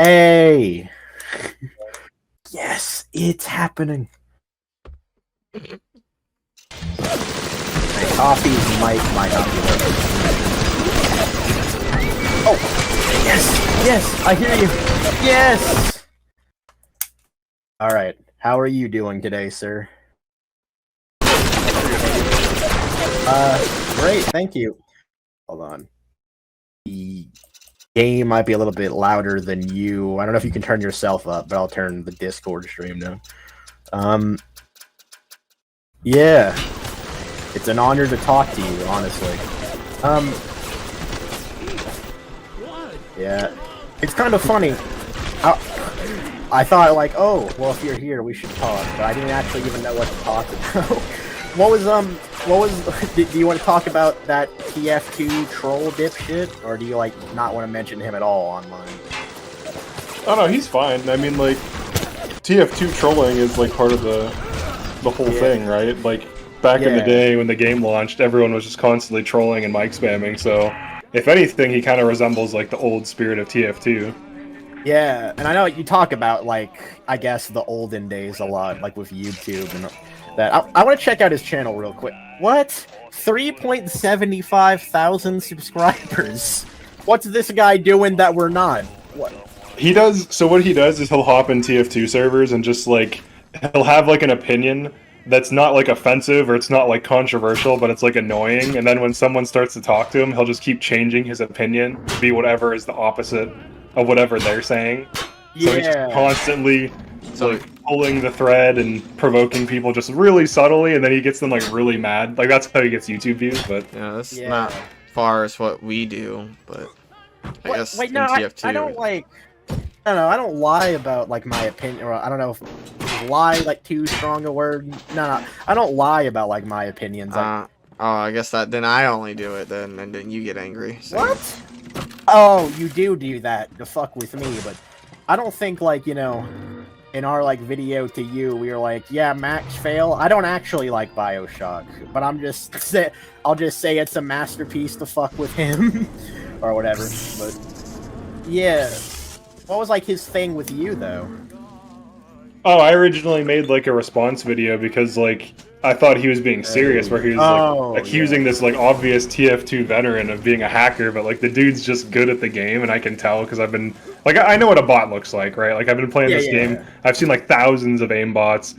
Hey! Yes, it's happening. My coffee's might not be working. Oh! Yes! Yes! I hear you! Yes! Alright, how are you doing today, sir? Great, thank you. Hold on. The game might be a little bit louder than you. I don't know if you can turn yourself up, but I'll turn the Discord stream down. Yeah. It's an honor to talk to you, honestly. Yeah. It's kind of funny. I thought, like, oh, well, if you're here, we should talk, but I didn't actually even know what to talk about. do you want to talk about that TF2 troll dipshit, or do you, like, not want to mention him at all online? Oh no, he's fine. I mean, like, TF2 trolling is, like, part of the whole thing, right? Like, back in the day when the game launched, everyone was just constantly trolling and mic spamming, so if anything, he kind of resembles, like, the old spirit of TF2. Yeah, and I know you talk about, like, I guess the olden days a lot, like with YouTube and that. I want to check out his channel real quick. What? 3.75 thousand subscribers. What's this guy doing that we're not? What? He does, so what he does is he'll hop in TF2 servers and just, like, he'll have, like, an opinion that's not, like, offensive or it's not, like, controversial, but it's, like, annoying, and then when someone starts to talk to him, he'll just keep changing his opinion to be whatever is the opposite of whatever they're saying. So he's just constantly like pulling the thread and provoking people just really subtly, and then he gets them like really mad. Like that's how he gets YouTube views. But yeah, that's not far as what we do. But I guess wait, no, TF2, I don't like. I don't know. I don't lie about like my opinion. Or I don't know if lie like too strong a word. No, I don't lie about like my opinions. Like, oh, I guess that then I only do it then, and then you get angry. So. What? Oh, you do that to fuck with me, but I don't think, like, you know, in our, like, video to you, we were like, yeah, Max fail. I don't actually like Bioshock, but I'll just say it's a masterpiece to fuck with him, or whatever, but, yeah. What was, like, his thing with you, though? Oh, I originally made, like, a response video because, like, I thought he was being serious, where he was like accusing this like obvious TF2 veteran of being a hacker, but like the dude's just good at the game, and I can tell because I've been like I know what a bot looks like, right? Like I've been playing this game. I've seen like thousands of aim bots.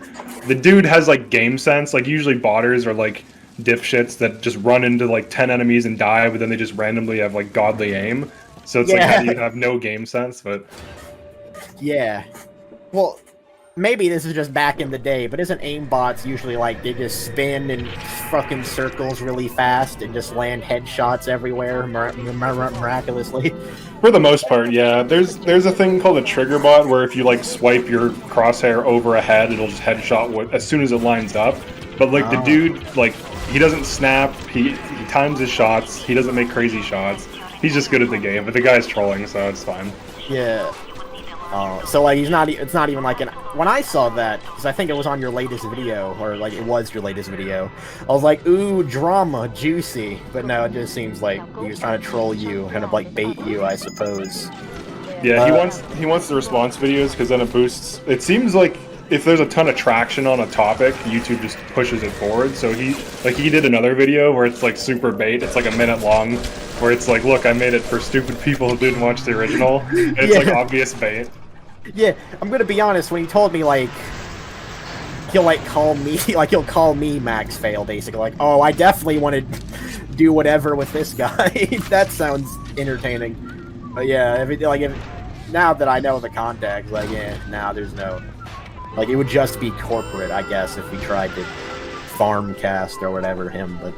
The dude has like game sense. Like usually botters are like dipshits that just run into like 10 enemies and die, but then they just randomly have like godly aim. So it's like how do you have no game sense? But yeah, well. Maybe this is just back in the day, but isn't aimbots usually like they just spin in fucking circles really fast and just land headshots everywhere miraculously? For the most part, yeah. There's a thing called a trigger bot where if you like swipe your crosshair over a head, it'll just headshot as soon as it lines up. But like the dude, like he doesn't snap. He times his shots. He doesn't make crazy shots. He's just good at the game. But the guy's trolling, so it's fine. Yeah. So like it's not even like when I saw that, because I think it was on your latest video, or like it was your latest video, I was like, ooh, drama, juicy, but no, it just seems like he was trying to troll you, kind of like bait you, I suppose. Yeah, he wants the response videos because then it boosts. It seems like if there's a ton of traction on a topic, YouTube just pushes it forward. So he did another video where it's like super bait. It's like a minute long, where it's like, look, I made it for stupid people who didn't watch the original. And it's like obvious bait. Yeah, I'm gonna be honest. When he told me like he'll call me Max Fail, basically, like, oh, I definitely want to do whatever with this guy. That sounds entertaining. But yeah, now that I know the context, like, now there's no. Like, it would just be corporate, I guess, if we tried to farm cast or whatever him, but,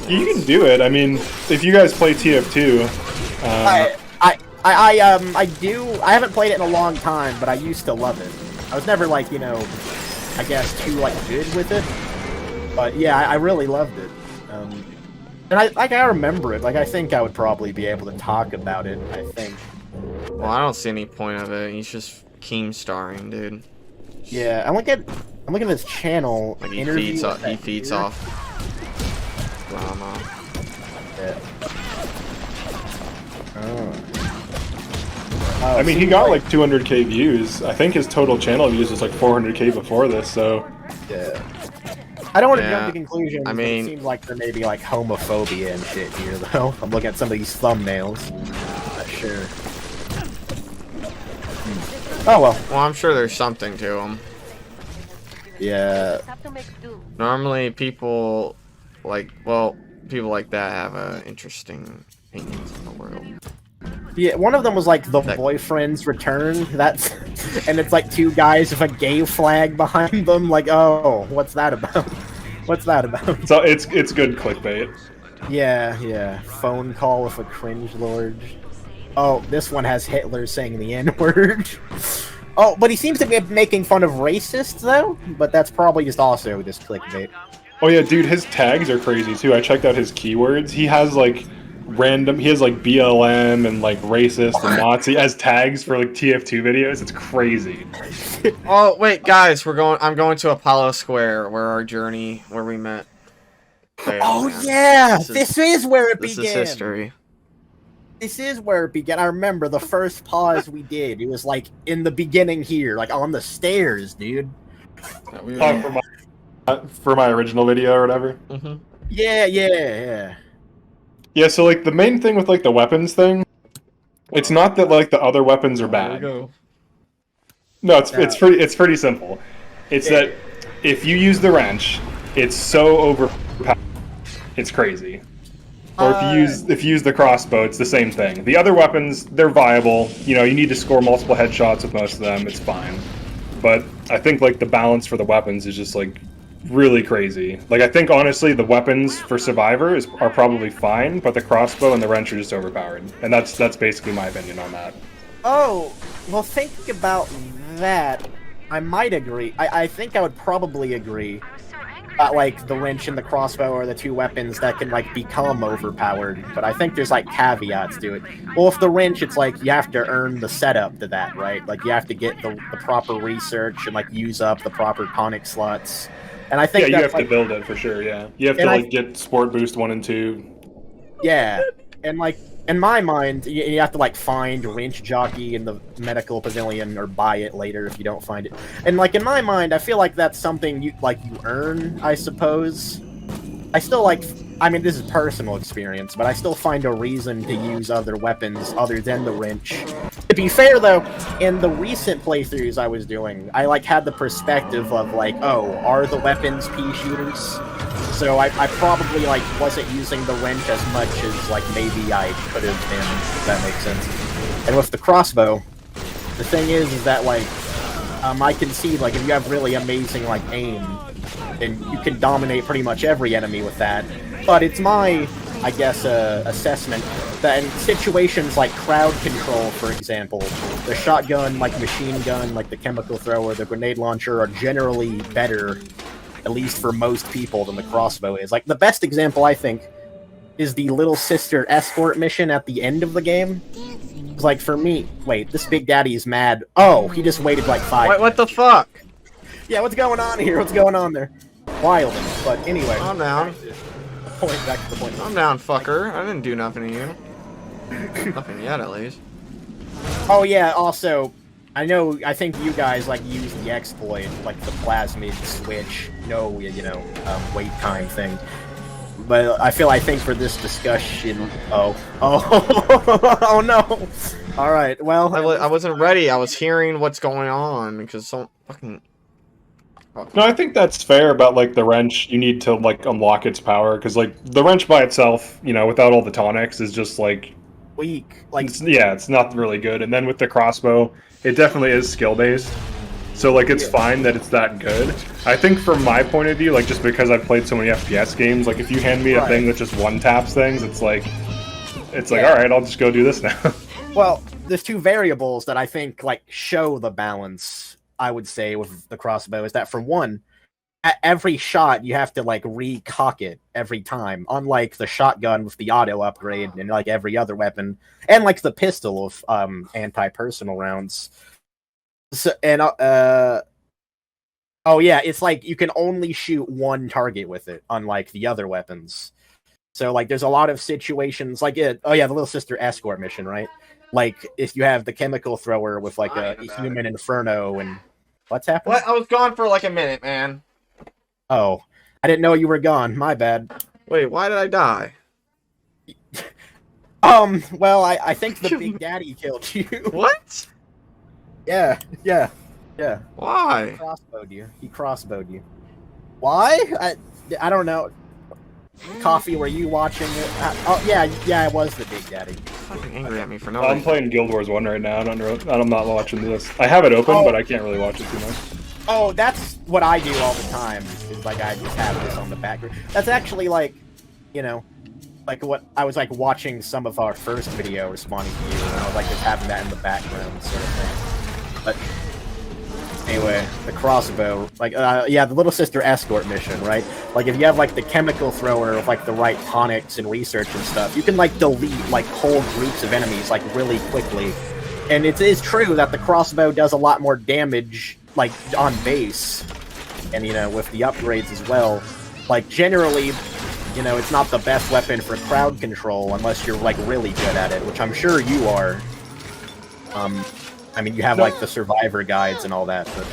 You can do it. I mean, if you guys play TF2, I do. I haven't played it in a long time, but I used to love it. I was never, like, you know, I guess, too, like, good with it. But, yeah, I really loved it. And I remember it. Like, I think I would probably be able to talk about it, I think. Well, I don't see any point of it. He's just Keemstarring, dude. Yeah, I'm looking at his channel. Like he feeds off drama. Yeah. Oh. I mean, he got like 200k views. I think his total channel views was like 400k before this, so... Yeah. I don't want to jump to conclusions, I but mean... it seems like there may be, like, homophobia and shit here, though. I'm looking at some of these thumbnails. Not sure. Oh, well. Well, I'm sure there's something to them. Yeah. Normally, people like that have interesting opinions in the world. Yeah, one of them was like the boyfriend's return. That's, and it's like two guys with a gay flag behind them. Like, oh, what's that about? What's that about? So it's good clickbait. Yeah. Phone call with a cringe lord. Oh, this one has Hitler saying the N-word. Oh, but he seems to be making fun of racists, though. But that's probably just also just clickbait. Oh yeah, dude, his tags are crazy too. I checked out his keywords. He has like he has like BLM and like racist and Nazi as tags for like TF2 videos. It's crazy. Oh wait, guys, I'm going to Apollo Square, where we met. Oh yeah, this is where it began. This is history. This is where it began. I remember the first pause we did. It was like in the beginning here, like on the stairs, dude. For my original video or whatever. Mm-hmm. Yeah. Yeah, so like the main thing with like the weapons thing, it's not that like the other weapons are bad. No, it's pretty simple. It's that if you use the wrench, it's so overpowered, it's crazy. Or if you use the crossbow, it's the same thing. The other weapons, they're viable. You know, you need to score multiple headshots with most of them. It's fine. But I think like the balance for the weapons is just like really crazy. Like I think honestly the weapons for Survivor are probably fine, but the crossbow and the wrench are just overpowered. And that's basically my opinion on that. Oh, well thinking about that, I might agree. I think I would probably agree that like the wrench and the crossbow are the two weapons that can like become overpowered, but I think there's like caveats to it. Well, if the wrench, it's like you have to earn the setup to that, right? Like you have to get the proper research and like use up the proper tonic slots. And I think you have to build it for sure. Yeah, you have to like get Sport Boost 1 and 2. Yeah, and like in my mind, you have to like find Wrench Jockey in the medical pavilion or buy it later if you don't find it. And like in my mind, I feel like that's something you earn, I suppose. I still like. I mean, this is personal experience, but I still find a reason to use other weapons other than the wrench. To be fair, though, in the recent playthroughs I was doing, I, like, had the perspective of, like, oh, are the weapons pea shooters? So I probably, like, wasn't using the wrench as much as, like, maybe I could have been, if that makes sense. And with the crossbow, the thing is that, like, I can see, like, if you have really amazing, like, aim, then you can dominate pretty much every enemy with that. But it's my, I guess, assessment that in situations like crowd control, for example, the shotgun, like machine gun, like the chemical thrower, the grenade launcher are generally better, at least for most people, than the crossbow is. Like, the best example, I think, is the Little Sister escort mission at the end of the game. It's like, for me, wait, this Big Daddy is mad. Oh, he just waited like 5 Wait, what the fuck? Yeah, what's going on here? What's going on there? Wilding, but anyway. I'm down. Back to the point. I'm down, fucker. I didn't do nothing to you. Nothing yet, at least. Oh yeah, also, I think you guys, like, use the exploit, like the plasmid switch, wait time thing. But I think for this discussion... Oh no! Alright, well... I wasn't ready. I was hearing what's going on, because some fucking... No, I think that's fair about, like, the wrench. You need to, like, unlock its power, because, like, the wrench by itself, without all the tonics, is just, like... weak. Like, it's not really good. And then with the crossbow, it definitely is skill-based. So, like, it's fine that it's that good. I think from my point of view, like, just because I've played so many FPS games, like, if you hand me a thing that just one-taps things, it's like, alright, I'll just go do this now. Well, there's two variables that I think, like, show the balance, I would say, with the crossbow, is that, for one, at every shot, you have to, like, recock it every time, unlike the shotgun with the auto upgrade and, like, every other weapon, and, like, the pistol of anti-personal rounds. So, and, oh yeah, it's like, you can only shoot one target with it, unlike the other weapons. So, like, there's a lot of situations, like, the Little Sister escort mission, right? like if you have the chemical thrower with like a human inferno and what's happening? What? I was gone for like a minute, man. Oh, I didn't know you were gone. My bad. Wait, why did I die? Well, I think the Big Daddy killed you. What? Yeah. Why? He crossbowed you. Why? I don't know. Coffee, were you watching it? Oh, yeah, it was the Big Daddy. Fucking angry at me for no I'm reason. playing Guild Wars 1 right now. I'm not watching this. I have it open, but I can't really watch it too much. Oh, that's what I do all the time. Is like I just have this on the background. That's actually like, you know, like what I was like watching some of our first video responding to you, and I was like just having that in the background sort of thing. But anyway, the crossbow, like, yeah, the Little Sister escort mission, right? Like, if you have, like, the chemical thrower with, like, the right tonics and research and stuff, you can, like, delete, like, whole groups of enemies, like, really quickly. And it is true that the crossbow does a lot more damage, like, on base. And, you know, with the upgrades as well. Like, generally, you know, it's not the best weapon for crowd control unless you're, like, really good at it, which I'm sure you are. I mean, you have, like, the survivor guides and all that, but...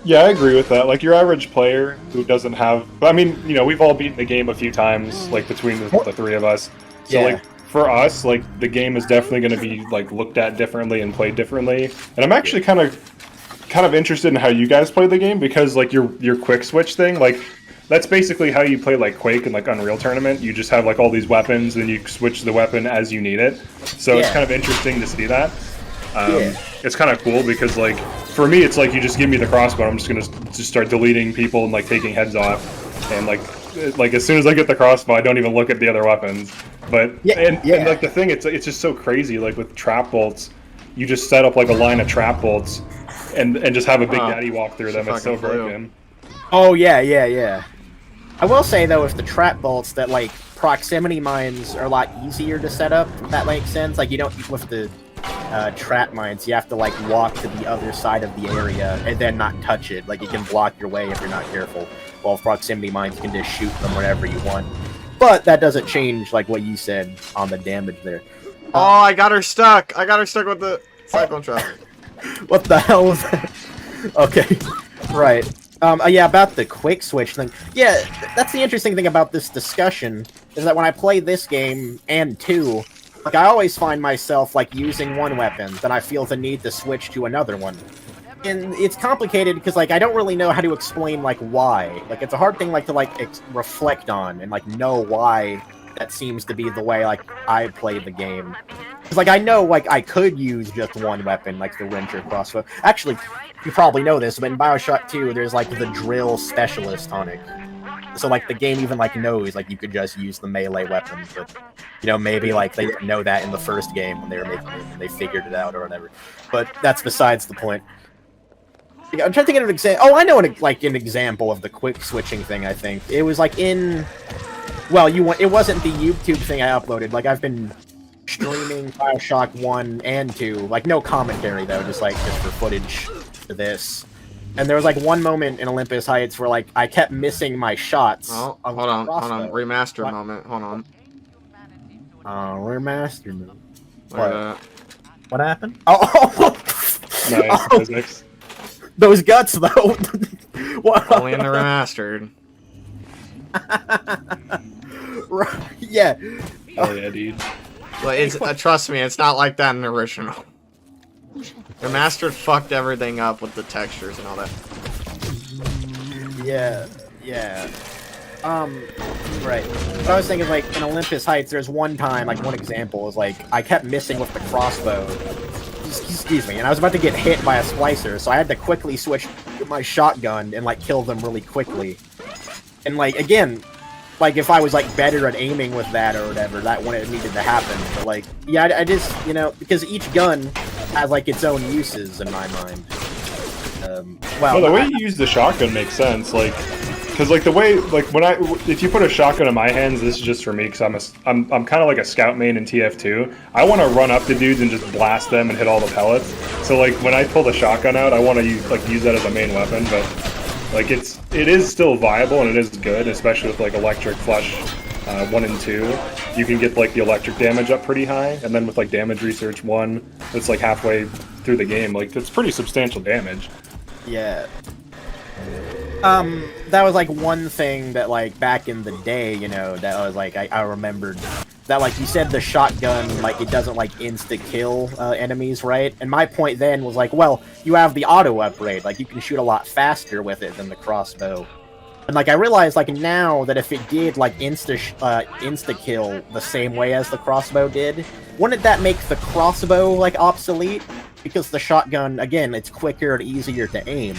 Yeah, I agree with that. Like, your average player who doesn't have... I mean, you know, we've all beaten the game a few times, like, between the three of us. So, Yeah. like, for us, like, the game is definitely going to be, like, looked at differently and played differently. And I'm actually kind of interested in how you guys play the game, because, like, your quick switch thing, like... That's basically how you play, like, Quake and, like, Unreal Tournament. You just have, like, all these weapons, and you switch the weapon as you need it. So it's kind of interesting to see that. It's kind of cool because, like, for me, it's like you just give me the crossbow. I'm just gonna just start deleting people and like taking heads off, and like as soon as I get the crossbow, I don't even look at the other weapons. But and like the thing, it's just so crazy. Like with trap bolts, you just set up like a line of trap bolts, and just have a Big Daddy walk through them. It's so broken. Oh yeah. I will say though, with the trap bolts, that like proximity mines are a lot easier to set up. If that makes sense. Like you don't with the trap mines, you have to like walk to the other side of the area and then not touch it. Like you can block your way if you're not careful. While proximity mines, you can just shoot them wherever you want. But that doesn't change like what you said on the damage there. Oh, I got her stuck. I got her stuck with the cyclone trap. What the hell was that? Okay, right. Yeah, about the quick switch thing. Yeah, that's the interesting thing about this discussion, is that when I play this game, and 2, like, I always find myself, like, using one weapon, then I feel the need to switch to another one. And it's complicated because, like, I don't really know how to explain, like, why. Like, it's a hard thing, like, to, like, reflect on and, like, know why that seems to be the way, like, I play the game. Because, like, I know, like, I could use just one weapon, like the wrench or crossbow. Actually, you probably know this, but in Bioshock 2, there's, like, the drill specialist tonic. So, like, the game even, like, knows, like, you could just use the melee weapon, but, you know, maybe, like, they didn't know that in the first game when they were making it, and they figured it out or whatever. But that's besides the point. I'm trying to think of an example. Oh, I know, an example of the quick switching thing, I think. It was, like, in... Well, it wasn't the YouTube thing I uploaded. Like, I've been streaming Bioshock 1 and 2. Like, no commentary, though, just for footage to this. And there was, like, one moment in Olympus Heights where, like, I kept missing my shots. Oh, hold on. Remaster moment. Hold on. Remaster moment. Look at that. What happened? Oh! Nice physics. Those guts, though! What? Only in the remastered. Right, yeah. Oh yeah, dude. But it's trust me, it's not like that in the original. Remastered fucked everything up with the textures and all that. Yeah. Right. What I was thinking, like, in Olympus Heights, there's one time, like, one example is, like, I kept missing with the crossbow. Excuse me, and I was about to get hit by a splicer, so I had to quickly switch to my shotgun and, like, kill them really quickly. And, like, again, like, if I was, like, better at aiming with that or whatever, that wouldn't have needed to happen. But, like, yeah, I just, you know, because each gun has, like, its own uses in my mind. Well, the way you use the shotgun makes sense, like, because, like, the way, like, if you put a shotgun in my hands, this is just for me, because I'm kind of like a scout main in TF2. I want to run up to dudes and just blast them and hit all the pellets. So, like, when I pull the shotgun out, I want to use that as a main weapon, but, like, it is still viable and it is good, especially with, like, electric flush 1 and 2, you can get like the electric damage up pretty high, and then with like damage research 1, it's like halfway through the game, like that's pretty substantial damage. Yeah. That was like one thing that like back in the day, you know, that was like I remembered that like you said the shotgun like it doesn't like insta kill enemies, right? And my point then was like, well, you have the auto upgrade, like you can shoot a lot faster with it than the crossbow. And like I realized like now that if it did like insta kill the same way as the crossbow did, wouldn't that make the crossbow like obsolete? Because the shotgun, again, it's quicker and easier to aim.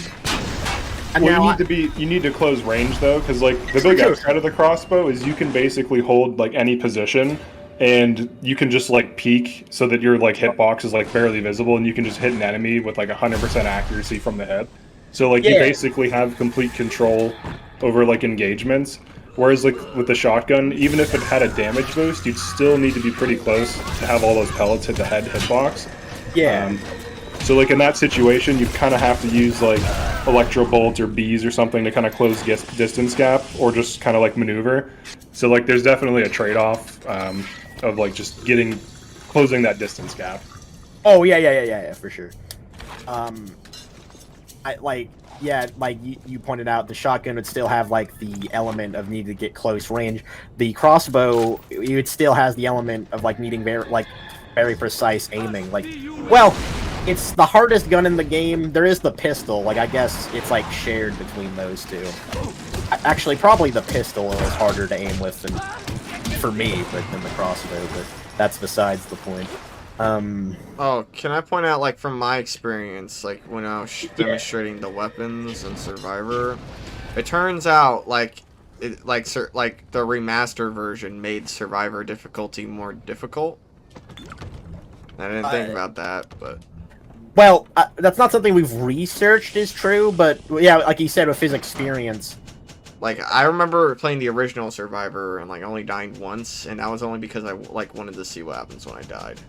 And well, you need to close range though, because like the big upside of the crossbow is you can basically hold like any position, and you can just like peek so that your like hitbox is like barely visible, and you can just hit an enemy with like 100% accuracy from the hip. So like you basically have complete control over like engagements. Whereas like with the shotgun, even if it had a damage boost, you'd still need to be pretty close to have all those pellets hit the head hitbox. Yeah. So like in that situation, you kind of have to use like electro bolt or bees or something to kind of close distance gap, or just kind of like maneuver. So like there's definitely a trade-off of like just closing that distance gap. Oh yeah, for sure. You pointed out the shotgun would still have like the element of needing to get close range. The crossbow, it still has the element of like needing very precise aiming. Like, well, it's the hardest gun in the game. There is the pistol. Like, I guess it's like shared between those two. Actually, probably the pistol is harder to aim with than for me, than the crossbow. But that's besides the point. Oh, can I point out, like, from my experience, like, when I was demonstrating the weapons in Survivor, it turns out, like, the remastered version made Survivor difficulty more difficult. I didn't think about that, but... Well, that's not something we've researched is true, but, yeah, like you said, with his experience... Like, I remember playing the original Survivor and, like, only dying once, and that was only because I, like, wanted to see what happens when I died.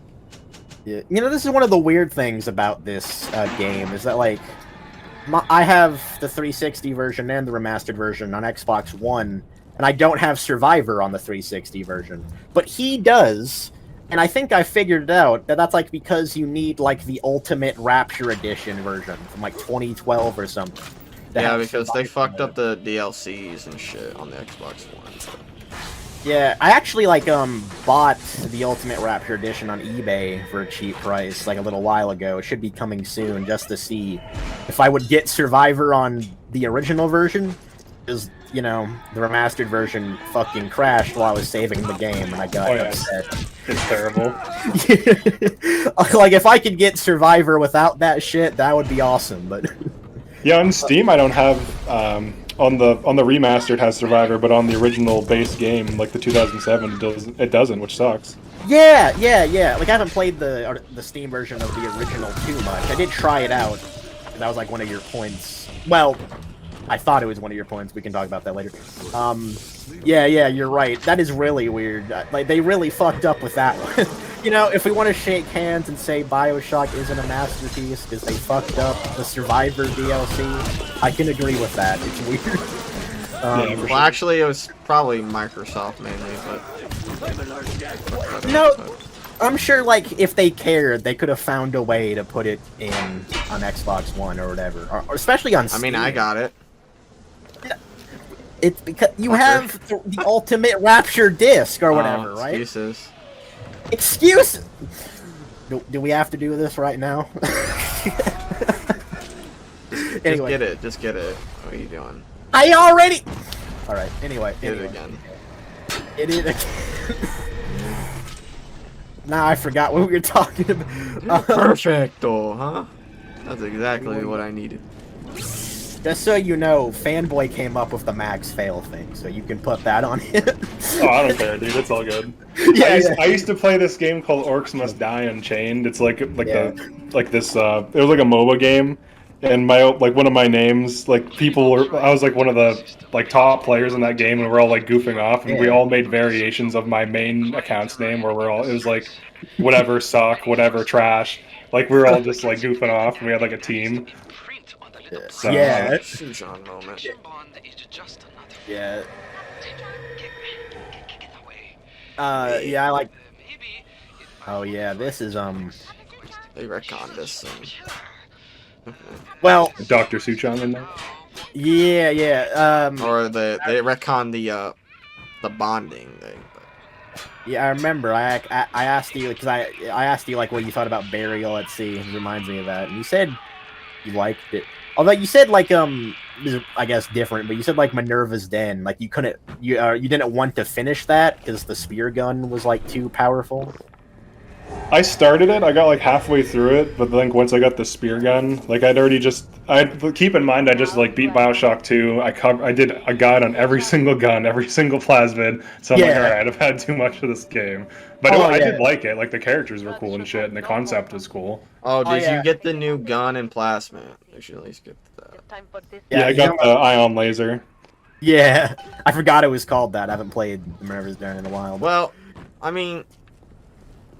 Yeah. You know, this is one of the weird things about this game, is that, like, I have the 360 version and the remastered version on Xbox One, and I don't have Survivor on the 360 version. But he does, and I think I figured it out, that's, like, because you need, like, the Ultimate Rapture Edition version from, like, 2012 or something. Yeah, because they fucked up the DLCs and shit on the Xbox One. So. Yeah, I actually, like, bought the Ultimate Rapture Edition on eBay for a cheap price, like, a little while ago. It should be coming soon, just to see if I would get Survivor on the original version, because, you know, the remastered version fucking crashed while I was saving the game, and I got upset. It's terrible. Like, if I could get Survivor without that shit, that would be awesome, but... Yeah, on Steam I don't have, on the remastered has Survivor, but on the original base game, like the 2007, it doesn't, which sucks. Yeah. Like, I haven't played the Steam version of the original too much. I did try it out. That was, like, one of your points. Well, I thought it was one of your points. We can talk about that later. Yeah, you're right. That is really weird. Like, they really fucked up with that one. You know, if we want to shake hands and say Bioshock isn't a masterpiece because they fucked up the Survivor DLC, I can agree with that. It's weird. Well, actually, it was probably Microsoft mainly, but... No, I'm sure, like, if they cared, they could have found a way to put it on Xbox One or whatever. Or especially on Steam. I mean, I got it. It's because you have the Ultimate Rapture disc or whatever, right? Excuses. Excuses! Do we have to do this right now? Anyway. Just get it. What are you doing? I already... Alright, anyway. Get it again. It is again. Now I forgot what we were talking about. Perfecto, huh? That's exactly what I needed. Just so you know, Fanboy came up with the max fail thing, so you can put that on him. Oh, I don't care, dude. It's all good. I used to play this game called Orcs Must Die Unchained. It's like this. It was like a MOBA game, and one of my names, like I was like one of the like top players in that game, and we're all like goofing off, and we all made variations of my main account's name, where it was like whatever suck, whatever trash. Like we were all just like goofing off, and we had like a team. So, yeah. Sujan moment. Yeah. Yeah, I like. Oh yeah, this is They retconned this. Well, Dr. Suchong in there. yeah, yeah. Or they retconned the bonding thing. Yeah, I remember. I asked you because I asked you like what you thought about Burial at Sea. It reminds me of that, and you said you liked it. Although you said like this is, I guess different, but you said like Minerva's Den, like you didn't want to finish that because the spear gun was like too powerful. I started it. I got like halfway through it, but then once I got the spear gun, like I'd already just. I keep in mind I just like beat Bioshock 2. I did a guide on every single gun, every single plasmid. So I'm like, all right, I've had too much of this game, but I did like it. Like the characters were cool and shit, and the concept was cool. Oh, did you get the new gun and plasma? You should at least get that. Yeah, I got the ion laser. Yeah, I forgot it was called that. I haven't played Minerva's Den in a while. Well, I mean,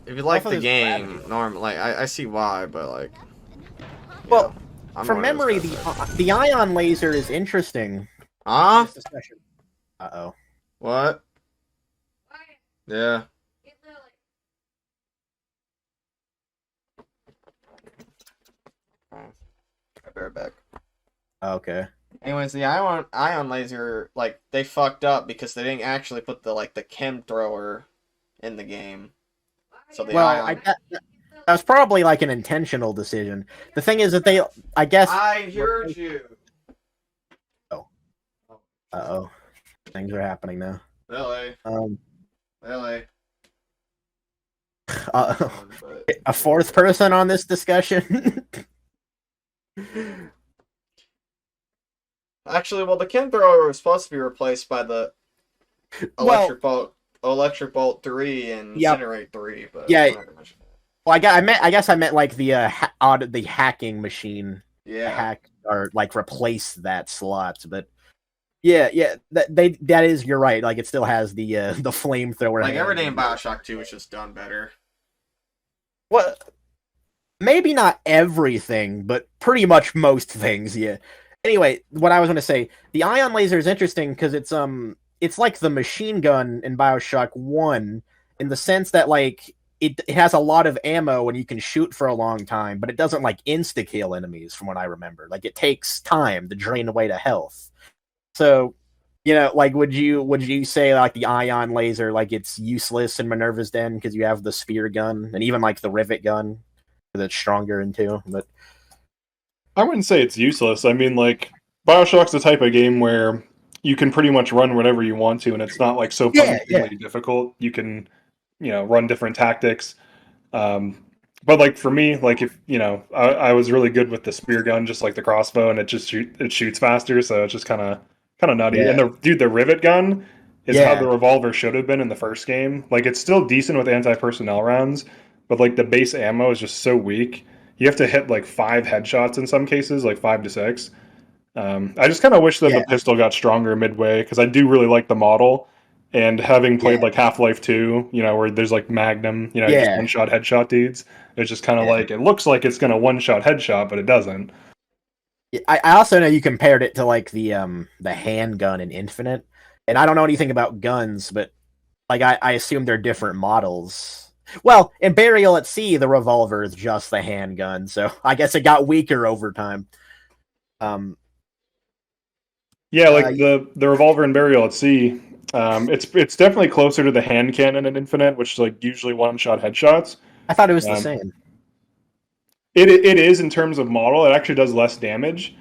if you like the game, like I see why, but like, well, from memory, the ion laser is interesting. Huh? Uh-oh. What? Yeah. I'll be right back. Okay. Anyways, the ion laser, like, they fucked up because they didn't actually put the chem thrower in the game. So the ion... that was probably like an intentional decision. The thing is that I guess... I heard you! Oh. Uh-oh. Things are happening now. Really? Really? A fourth person on this discussion? Actually, well, the chem thrower was supposed to be replaced by the Electric Bolt 3 and Incinerate 3, but yeah. Well, I guess I meant like the hacking machine. Yeah. Hack or like replace that slot, but yeah, that is, you're right. Like it still has the flamethrower. Like everything in Bioshock 2 was just done better. Well, maybe not everything, but pretty much most things. Yeah. Anyway, what I was going to say, the ion laser is interesting because it's like the machine gun in Bioshock 1 in the sense that like it has a lot of ammo and you can shoot for a long time, but it doesn't like insta kill enemies from what I remember. Like it takes time to drain away to health. So, like would you say like the ion laser like it's useless in Minerva's Den because you have the spear gun and even like the rivet gun that's stronger in 2, but I wouldn't say it's useless. I mean, like, Bioshock's the type of game where you can pretty much run whatever you want to, and it's not, like, so fundamentally difficult. You can, run different tactics. But, like, for me, like, if, I was really good with the spear gun, just like the crossbow, and it shoots faster, so it's just kind of nutty. Yeah. And, the rivet gun is how the revolver should have been in the first game. Like, it's still decent with anti-personnel rounds, but, like, the base ammo is just so weak. You have to hit like 5 headshots in some cases, like 5 to 6. I just kind of wish that the pistol got stronger midway because I do really like the model. And having played like Half-Life 2, where there's like Magnum, just one-shot headshot dudes, it's just kind of like it looks like it's gonna one-shot headshot, but it doesn't. I also know you compared it to like the handgun in Infinite, and I don't know anything about guns, but like I assume they're different models. Well, in Burial at Sea, the revolver is just the handgun, so I guess it got weaker over time. Yeah, like the revolver in Burial at Sea, it's definitely closer to the hand cannon in Infinite, which is like usually one-shot headshots. I thought it was the same. It is in terms of model. It actually does less damage.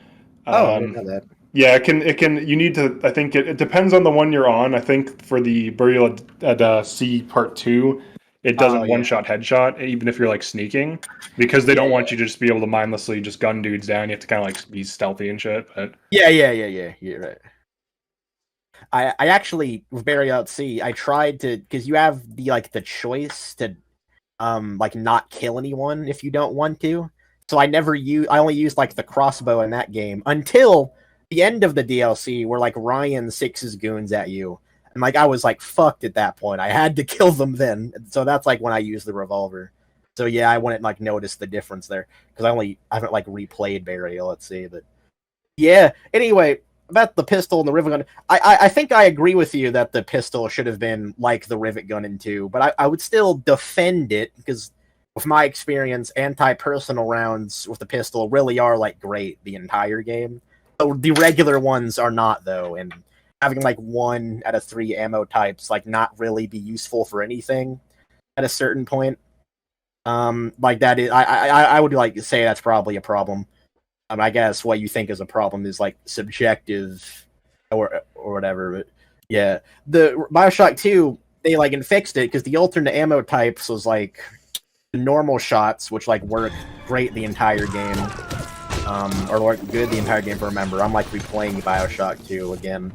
I didn't know that. Yeah, it can. You need to. I think it depends on the one you're on. I think for the Burial at Sea Part 2. It doesn't one-shot headshot, even if you're, like, sneaking, because they don't want you to just be able to mindlessly just gun dudes down. You have to kind of, like, be stealthy and shit, but... Yeah, you're right. I actually, with Burial at Sea, I tried to... Because you have the choice to, like, not kill anyone if you don't want to. So I only used, like, the crossbow in that game until the end of the DLC where, like, Ryan sixes goons at you. And, like, I was, like, fucked at that point. I had to kill them then. So that's, like, when I used the revolver. So, yeah, I wouldn't, like, notice the difference there. Because I haven't, like, replayed Burial at Sea. But, yeah. Anyway, about the pistol and the rivet gun, I think I agree with you that the pistol should have been like the rivet gun in 2, but I would still defend it because, with my experience, anti-personal rounds with the pistol really are like great the entire game. So the regular ones are not though, and having like 1 out of 3 ammo types like not really be useful for anything at a certain point. Like that is I would like to say that's probably a problem. I guess what you think is a problem is like subjective or whatever. But yeah, the Bioshock 2, they like fixed it because the alternate ammo types was like normal shots, which like work great the entire game, or work good the entire game. Remember, I'm like replaying Bioshock 2 again.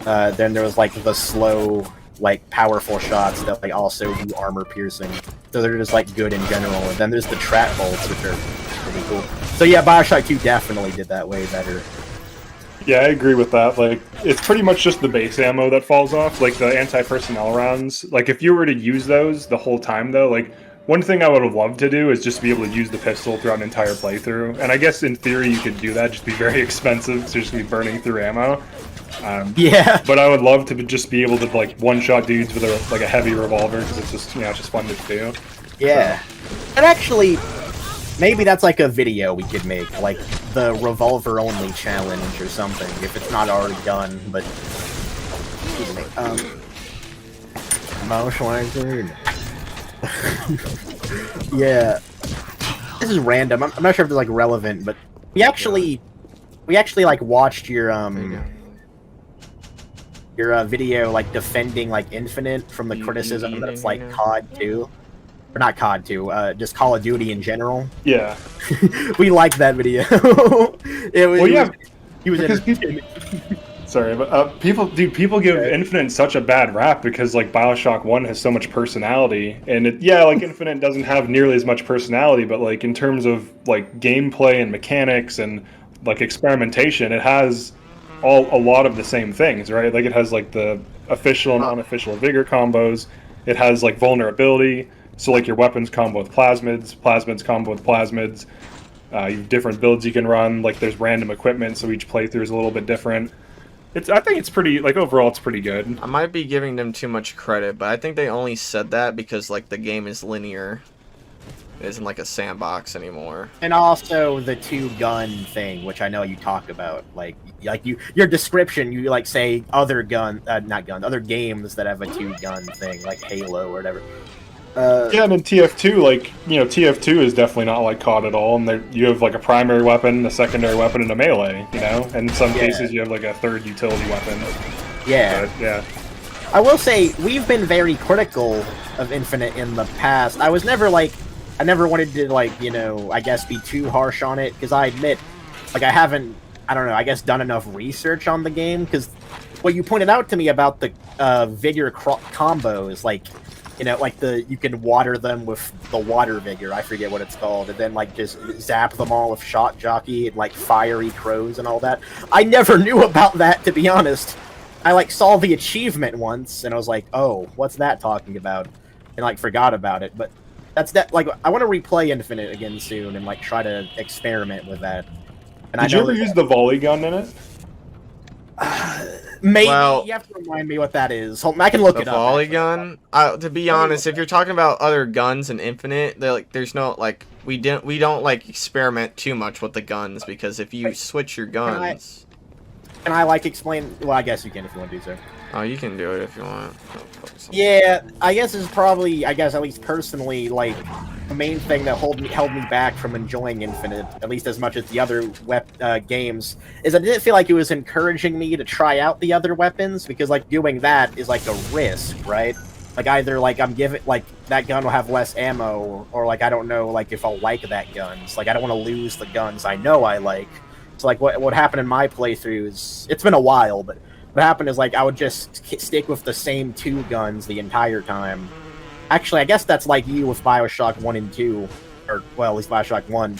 Then there was like the slow, like powerful shots that like also do armor piercing. So they're just like good in general. And then there's the trap bolts, which are pretty cool. So yeah, Bioshock 2 definitely did that way better. Yeah, I agree with that. Like, it's pretty much just the base ammo that falls off, like the anti-personnel rounds. Like, if you were to use those the whole time, though, like, one thing I would have loved to do is just be able to use the pistol throughout an entire playthrough. And I guess in theory you could do that, just be very expensive to just be burning through ammo. Yeah. But I would love to just be able to, like, one-shot dudes with a heavy revolver, because it's just, it's just fun to do. Yeah. So. And actually, maybe that's like a video we could make, like the revolver-only challenge or something, if it's not already done, but... Most likely... Yeah. This is random. I'm not sure if it's like relevant, but we actually like watched your video like defending like Infinite from the criticism that it's like COD 2. Or not COD 2, just Call of Duty in general. Yeah. We liked that video. He was in Sorry, but people give Infinite such a bad rap because like Bioshock 1 has so much personality, and like Infinite doesn't have nearly as much personality, but like in terms of like gameplay and mechanics and like experimentation, it has a lot of the same things, right? Like it has like the official and unofficial vigor combos. It has like vulnerability, so like your weapons combo with plasmids combo with plasmids. You have different builds you can run. Like there's random equipment, so each playthrough is a little bit different. I think it's pretty, like, overall it's pretty good. I might be giving them too much credit, but I think they only said that because, like, the game is linear. It isn't like a sandbox anymore. And also the 2-gun thing, which I know you talk about. Like your description, you, like, say other other games that have a 2-gun thing, like Halo or whatever. Yeah, and in TF2, like, TF2 is definitely not like COD at all, and you have, like, a primary weapon, a secondary weapon, and a melee, and in some cases you have, like, a third utility weapon. Yeah. But, yeah. I will say, we've been very critical of Infinite in the past. I never wanted to, like, I guess be too harsh on it, because I admit, like, I haven't, I don't know, I guess done enough research on the game, because what you pointed out to me about the Vigor combos, like, you can water them with the water vigor, I forget what it's called, and then, like, just zap them all with shot jockey and, like, fiery crows and all that. I never knew about that, to be honest. I, like, saw the achievement once, and I was like, oh, what's that talking about? And, like, forgot about it, but like, I want to replay Infinite again soon and, like, try to experiment with that. And Did you ever use the volley gun in it? Maybe. Well, you have to remind me what that is. I can look it up. The volley gun? To be honest, if you're talking about other guns in Infinite, there's no, like, we don't like experiment too much with the guns, because if you switch your guns... Can I like explain? Well, I guess you can if you want to do so. Oh, you can do it if you want. Yeah, I guess it's probably, at least personally, like, the main thing that held me back from enjoying Infinite, at least as much as the other games, is I didn't feel like it was encouraging me to try out the other weapons, because, like, doing that is, like, a risk, right? Like, either, like, that gun will have less ammo, or, like, I don't know, like, if I'll like that gun. It's like, I don't want to lose the guns I know I like. So, like, what happened in my playthroughs, it's been a while, but what happened is, like, I would just stick with the same 2 guns the entire time. Actually, I guess that's like you with Bioshock 1 and 2, or, well, at least Bioshock 1,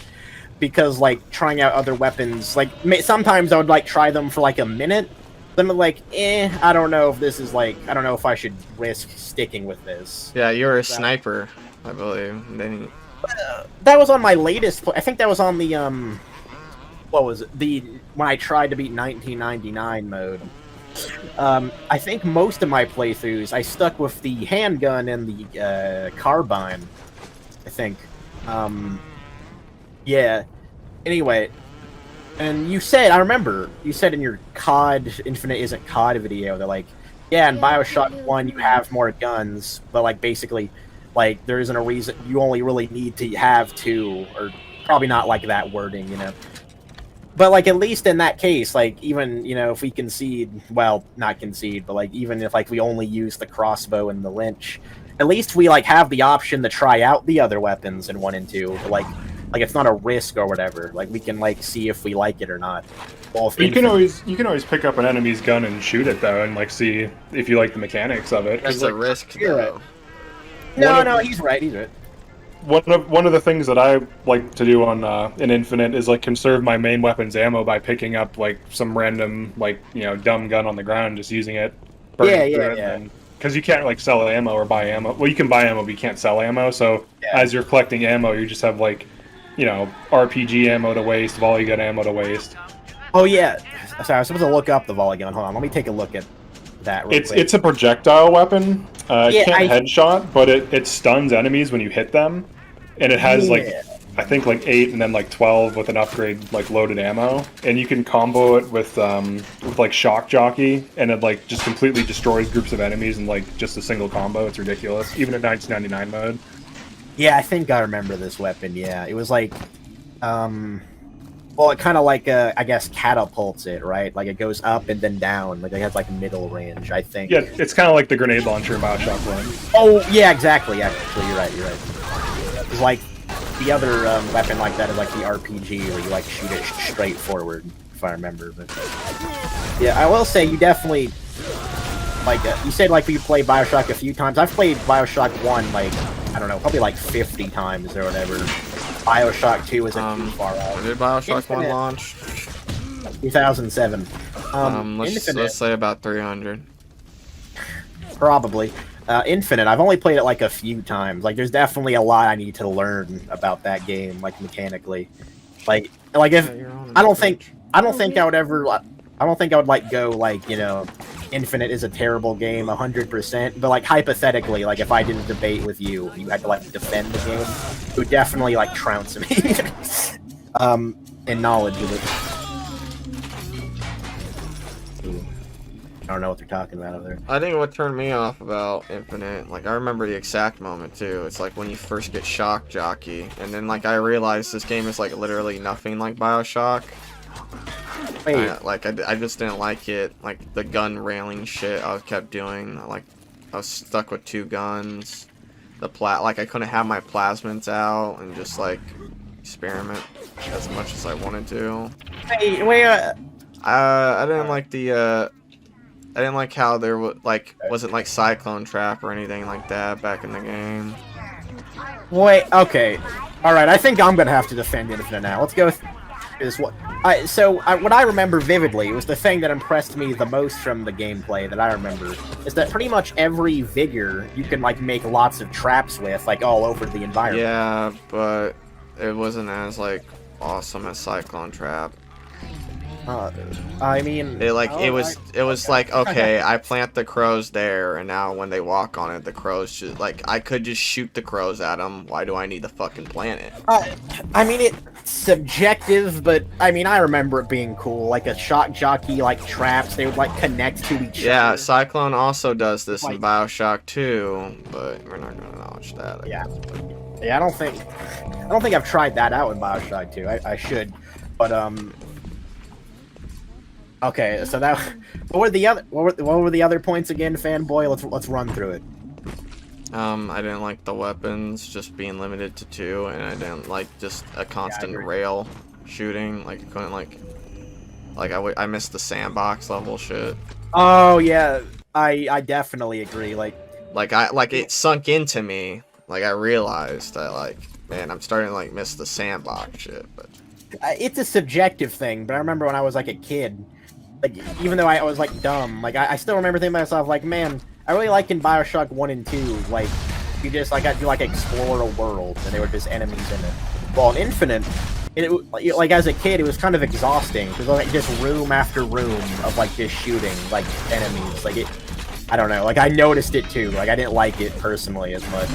because, like, trying out other weapons, like, sometimes I would, like, try them for, like, a minute, then I'm like, I don't know if this is, like, I don't know if I should risk sticking with this. Yeah, you're a sniper, I believe. That was on my latest, I think that was on the, what was it? When I tried to beat 1999 mode. I think most of my playthroughs, I stuck with the handgun and the carbine. I think. Yeah. Anyway, and I remember, you said in your COD Infinite Isn't COD video, they're like, yeah, in Bioshock 1 you have more guns, but like basically, like there isn't a reason, you only really need to have 2, or probably not like that wording, you know. But like at least in that case, like even, you know, if we concede, well, not concede, but like even if like we only use the crossbow and the lynch, at least we like have the option to try out the other weapons in 1 and 2, but, like it's not a risk or whatever. Like we can like see if we like it or not. Well, you can always pick up an enemy's gun and shoot it though, and like see if you like the mechanics of it. It's a risk though. No, he's right. He's right. One of the things that I like to do on in Infinite is like conserve my main weapon's ammo by picking up like some random like, you know, dumb gun on the ground, just using it. Yeah. Because you can't like sell ammo or buy ammo. Well, you can buy ammo, but you can't sell ammo. So as you're collecting ammo, you just have like, you know, RPG ammo to waste, volley gun ammo to waste. Oh yeah. Sorry, I was supposed to look up the volley gun. Hold on, let me take a look at that real quick. It's a projectile weapon. It can't headshot, but it stuns enemies when you hit them, and it has like, I think like 8 and then like 12 with an upgrade like loaded ammo, and you can combo it with like shock jockey, and it like just completely destroys groups of enemies in like just a single combo. It's ridiculous, even in 1999 mode. Yeah, I think I remember this weapon. Yeah, it was like, well, it kind of like, I guess, catapults it, right? Like, it goes up and then down. Like, it has, like, middle range, I think. Yeah, it's kind of like the grenade launcher in Bioshock 1. Oh, yeah, exactly. Actually, you're right. It's like, the other weapon like that is, like, the RPG, where you, like, shoot it straight forward, if I remember. But yeah, I will say, you definitely, like, you said, like, you played Bioshock a few times. I've played Bioshock 1, like, I don't know, probably, like, 50 times or whatever. Bioshock 2 isn't too far out. When did Bioshock 1 launch? 2007. Let's say about 300. Probably. Infinite, I've only played it like a few times. Like, there's definitely a lot I need to learn about that game, like mechanically. Like if I don't think I would like go like, you know, Infinite is a terrible game 100%, but like hypothetically, like if I did a debate with you and you had to like defend the game, it would definitely like trounce me in knowledge of it. I don't know what they're talking about over there. I think what turned me off about Infinite, like I remember the exact moment too. It's like when you first get shock jockey, and then like I realized this game is like literally nothing like Bioshock. Wait. I just didn't like it. Like the gun railing shit I kept doing. Like I was stuck with 2 guns. Like I couldn't have my plasmids out and just like experiment as much as I wanted to. Wait. I didn't like the I didn't like how there wasn't like Cyclone Trap or anything like that back in the game. Wait, okay. Alright, I think I'm gonna have to defend Infinite now. Let's go with this one. What I remember vividly, it was the thing that impressed me the most from the gameplay that I remember, is that pretty much every vigor you can like make lots of traps with, like all over the environment. Yeah, but it wasn't as like awesome as Cyclone Trap. I mean, it was like, okay, I plant the crows there, and now when they walk on it, the crows just like, I could just shoot the crows at them. Why do I need to fucking plant it? I mean, it's subjective, but I mean, I remember it being cool. Like a shock jockey, like traps, they would like connect to each other. Yeah, Cyclone also does this in Bioshock 2, but we're not gonna acknowledge that. Yeah, I don't think I've tried that out in Bioshock 2. I should, but okay, so that what were the other points again, Fanboy? Let's run through it. I didn't like the weapons just being limited to 2, and I didn't like just a constant rail shooting. Like I couldn't I missed the sandbox level shit. Oh yeah, I definitely agree. Like it sunk into me. Like I realized that like, man, I'm starting to like miss the sandbox shit. But it's a subjective thing. But I remember when I was like a kid. Like, even though I was, like, dumb, like, I still remember thinking to myself, like, man, I really like in Bioshock 1 and 2, like, you just, like, got to, like, explore a world, and there were just enemies in it. Well, in Infinite, like as a kid, it was kind of exhausting because like just room after room of like just shooting like enemies. Like I don't know. Like I noticed it too. Like I didn't like it personally as much.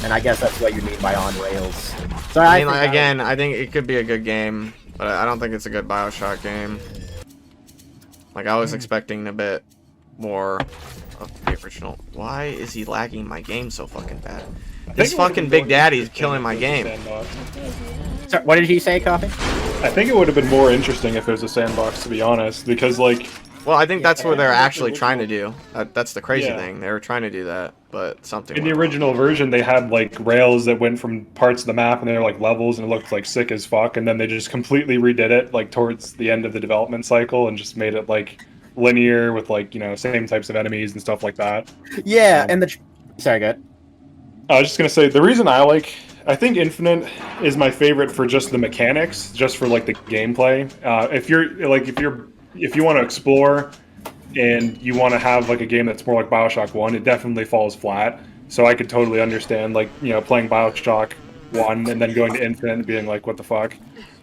And I guess that's what you mean by on rails. So I mean, like, again, I think it could be a good game, but I don't think it's a good Bioshock game. Like I was expecting a bit more of the original. Why is he lagging my game so fucking bad? This fucking Big Daddy's killing my game. So, what did he say, Coffee? I think it would have been more interesting if there's a sandbox, to be honest, because like. Well, I think that's what they're actually trying to do. That's the crazy thing. They were trying to do that, but something. In the original version, they had like rails that went from parts of the map, and they were like levels, and it looked like sick as fuck. And then they just completely redid it, like towards the end of the development cycle, and just made it like linear with like same types of enemies and stuff like that. Yeah, and sorry, go ahead. I was just gonna say the reason I think Infinite is my favorite for just the mechanics, just for like the gameplay. If you want to explore and you want to have like a game that's more like Bioshock 1, it definitely falls flat. So I could totally understand playing Bioshock 1 and then going to Infinite and being like, what the fuck?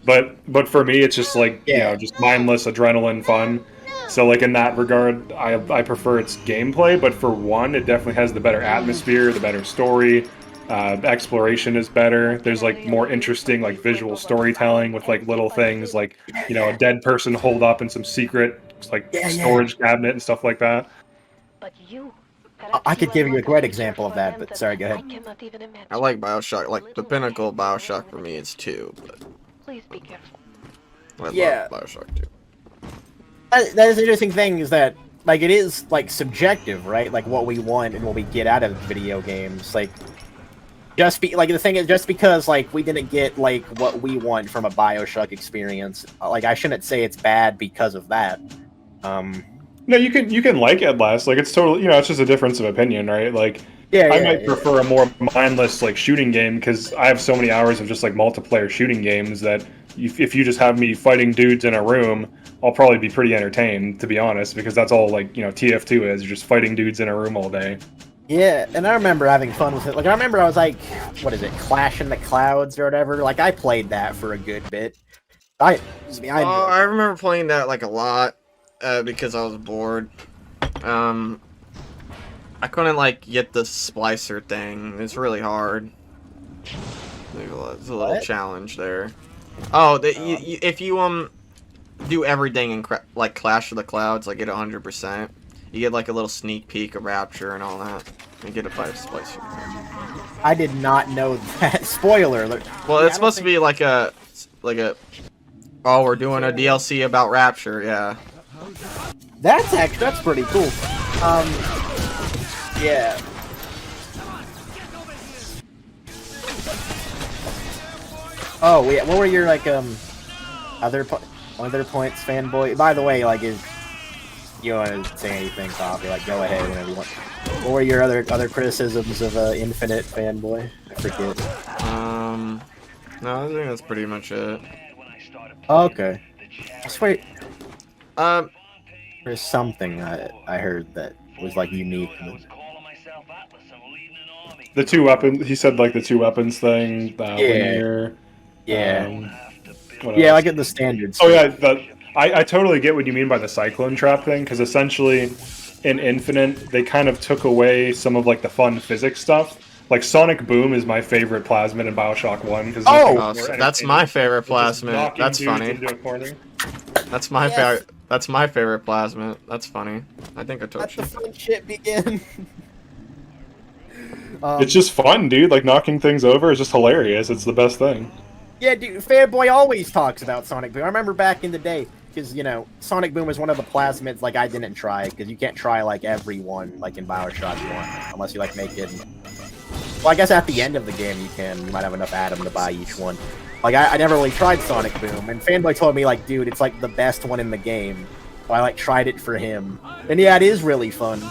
But for me, it's just like just mindless adrenaline fun. So like in that regard, I prefer its gameplay. But for 1, it definitely has the better atmosphere, the better story. Exploration is better. There's like more interesting like visual storytelling with like little things like a dead person holed up in some secret storage cabinet and stuff like that. I could give you a great example of that, but sorry, go ahead. I like Bioshock. Like the pinnacle of Bioshock for me is 2, but please be careful. I love Bioshock 2. That is the interesting thing is that like it is like subjective, right? Like what we want and what we get out of video games, like. The thing is, just because like we didn't get like what we want from a Bioshock experience, like I shouldn't say it's bad because of that. No, you can like it less. Like it's totally it's just a difference of opinion, right? Like I might prefer a more mindless like shooting game because I have so many hours of just like multiplayer shooting games that if you just have me fighting dudes in a room, I'll probably be pretty entertained, to be honest, because that's all like TF2 is. You're just fighting dudes in a room all day. Yeah, and I remember having fun with it. Like, I remember I was like, what is it, Clash in the Clouds or whatever? Like, I played that for a good bit. I remember playing that, like, a lot, because I was bored. I couldn't, like, get the splicer thing. It's really hard. There's a little challenge there. Oh, if you, do everything in, like, Clash of the Clouds, like, get 100%. You get like a little sneak peek of Rapture and all that. And get a fire splicer. I did not know that. Spoiler alert. Well, it's supposed to be like a oh, we're doing a DLC about Rapture, yeah. That's pretty cool. Yeah. Oh, yeah. What were your like other points, Fanboy? By the way, like if you want to say anything, Coffee, like go ahead whenever you want. What were your other criticisms of Infinite, Fanboy? I forget. No, I think that's pretty much it. Okay. I swear. There's something I heard that was like unique. The 2 weapons. He said like the 2 weapons thing. Yeah. Yeah, I get the standards. Oh yeah, I totally get what you mean by the cyclone trap thing, because essentially in Infinite they kind of took away some of like the fun physics stuff. Like Sonic Boom is my favorite plasmid in Bioshock 1. That's my favorite plasmid. That's funny. That's my favorite. That's my favorite plasmid. That's funny. I think I told you. Let the fun shit begin. It's just fun, dude. Like knocking things over is just hilarious. It's the best thing. Yeah, dude, Fanboy always talks about Sonic Boom. I remember back in the day, because, Sonic Boom was one of the plasmids, like, I didn't try, because you can't try, like, every one, like, in Bioshock 1, unless you, like, make it... Well, I guess at the end of the game you can. You might have enough Atom to buy each one. Like, I never really tried Sonic Boom, and Fanboy told me, like, dude, it's, like, the best one in the game. So I, like, tried it for him. And, yeah, it is really fun.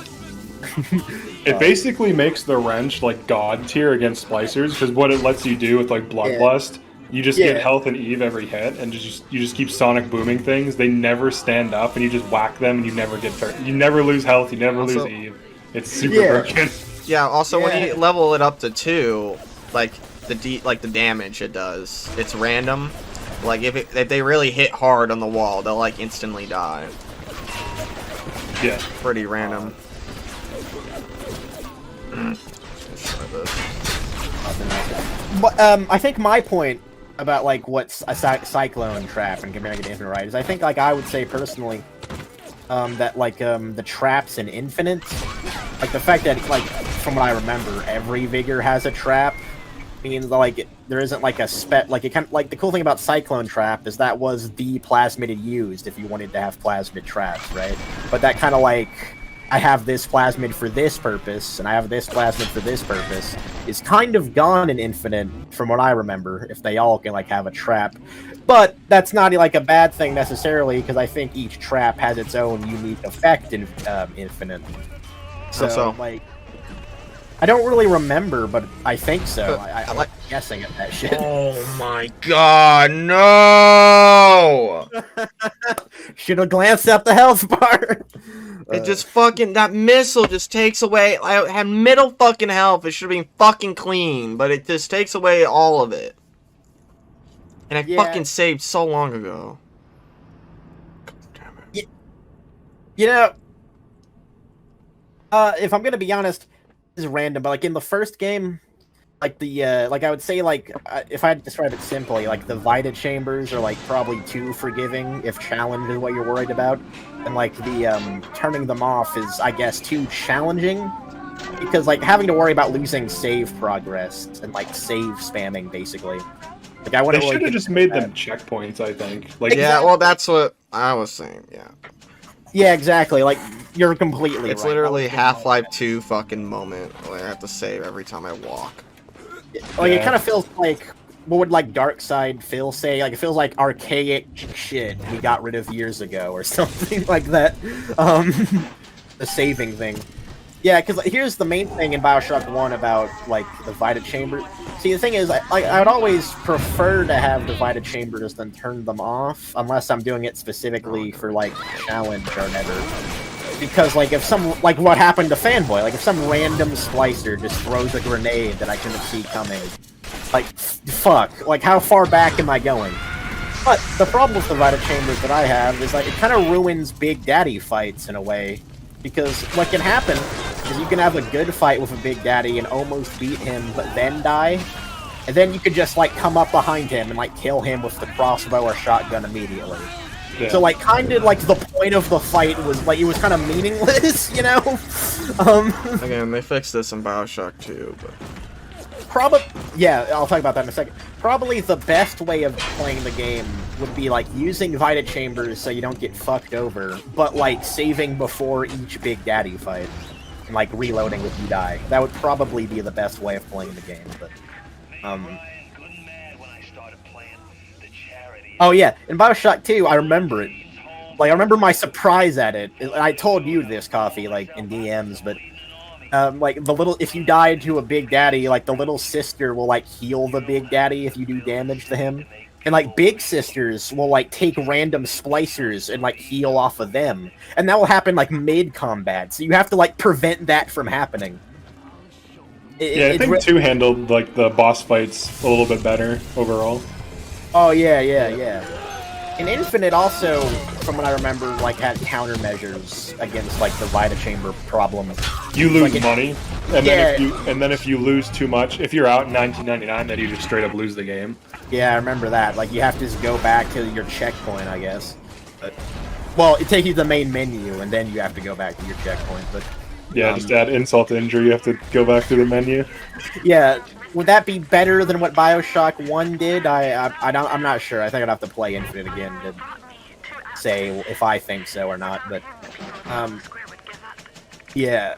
It basically makes the wrench, like, god tier against splicers, because what it lets you do with, like, Bloodlust... You just get health and Eve every hit, and you just keep Sonic booming things. They never stand up, and you just whack them, and you never get hurt. You never lose health. You never lose Eve. It's super broken. Yeah. Also, when you level it up to 2, like the damage it does. It's random. Like if they really hit hard on the wall, they'll like instantly die. Yeah. Pretty random. But I think my point about like what's a cyclone trap and comparing it to Infinite, right, is I think like I would say personally that like the traps in Infinite, like the fact that like from what I remember every vigor has a trap means like there isn't like a like it kind of like the cool thing about Cyclone Trap is that was the plasmid it used if you wanted to have plasmid traps, right? But that kind of like I have this plasmid for this purpose and I have this plasmid for this purpose is kind of gone in Infinite from what I remember if they all can like have a trap. But that's not like a bad thing necessarily because I think each trap has its own unique effect in Infinite. So like I don't really remember, but I think so. I like guessing at that shit. Oh my god, no! Should have glanced at the health bar. It just fucking, that missile just takes away, I had middle fucking health, it should have been fucking clean, but it just takes away all of it. And I fucking saved so long ago. God damn it. You know, if I'm gonna be honest, this is random, but like in the first game, like the like I would say like if I had to describe it simply, like the Vita chambers are like probably too forgiving if challenge is what you're worried about, and like the turning them off is I guess too challenging because like having to worry about losing save progress and like save spamming basically. Like I They should have just made them checkpoints, I think. Like yeah, well that's what I was saying. Yeah. Yeah, exactly. Like you're completely. It's right. literally Half-Life 2 fucking moment where I have to save every time I walk. Like it kind of feels like what would like Dark Side Phil say? Like it feels like archaic shit we got rid of years ago or something like that. The saving thing. Yeah, because here's the main thing in Bioshock 1 about like the Vita chamber. See, the thing is, I would always prefer to have the Vita chambers than turn them off, unless I'm doing it specifically for like challenge or whatever. Because like if some like what happened to Fanboy, like if some random splicer just throws a grenade that I couldn't see coming, like fuck, like how far back am I going? But the problem with the Vita chambers that I have is like it kind of ruins Big Daddy fights in a way. Because what can happen is you can have a good fight with a Big Daddy and almost beat him, but then die. And then you could just, like, come up behind him and, like, kill him with the crossbow or shotgun immediately. Yeah. So, like, kind of, like, the point of the fight was, like, it was kind of meaningless, you know? Again, they fixed this in Bioshock 2, but... Yeah, I'll talk about that in a second. Probably the best way of playing the game would be, like, using Vita chambers so you don't get fucked over, but, like, saving before each Big Daddy fight. And, like, reloading if you die. That would probably be the best way of playing the game, but... Oh, yeah, in Bioshock 2, I remember it. Like, I remember my surprise at it. I told you this, Coffee, like, in DMs, but... like, if you die to a Big Daddy, like, the little sister will, like, heal the Big Daddy if you do damage to him. And, like, big sisters will, like, take random splicers and, like, heal off of them. And that will happen, like, mid-combat. So you have to, like, prevent that from happening. I think 2 handled, like, the boss fights a little bit better overall. Oh, yeah. And Infinite also, from what I remember, like, had countermeasures against, like, the Vita Chamber problem. You lose like money, and then if you lose too much, if you're out in 1999, then you just straight up lose the game. Yeah, I remember that. Like, you have to just go back to your checkpoint, I guess. But, well, it takes you to the main menu, and then you have to go back to your checkpoint, but... Yeah, just add insult to injury, you have to go back to the menu. Yeah, would that be better than what Bioshock 1 did? I'm not sure. I think I'd have to play Infinite again to say if I think so or not, but... yeah.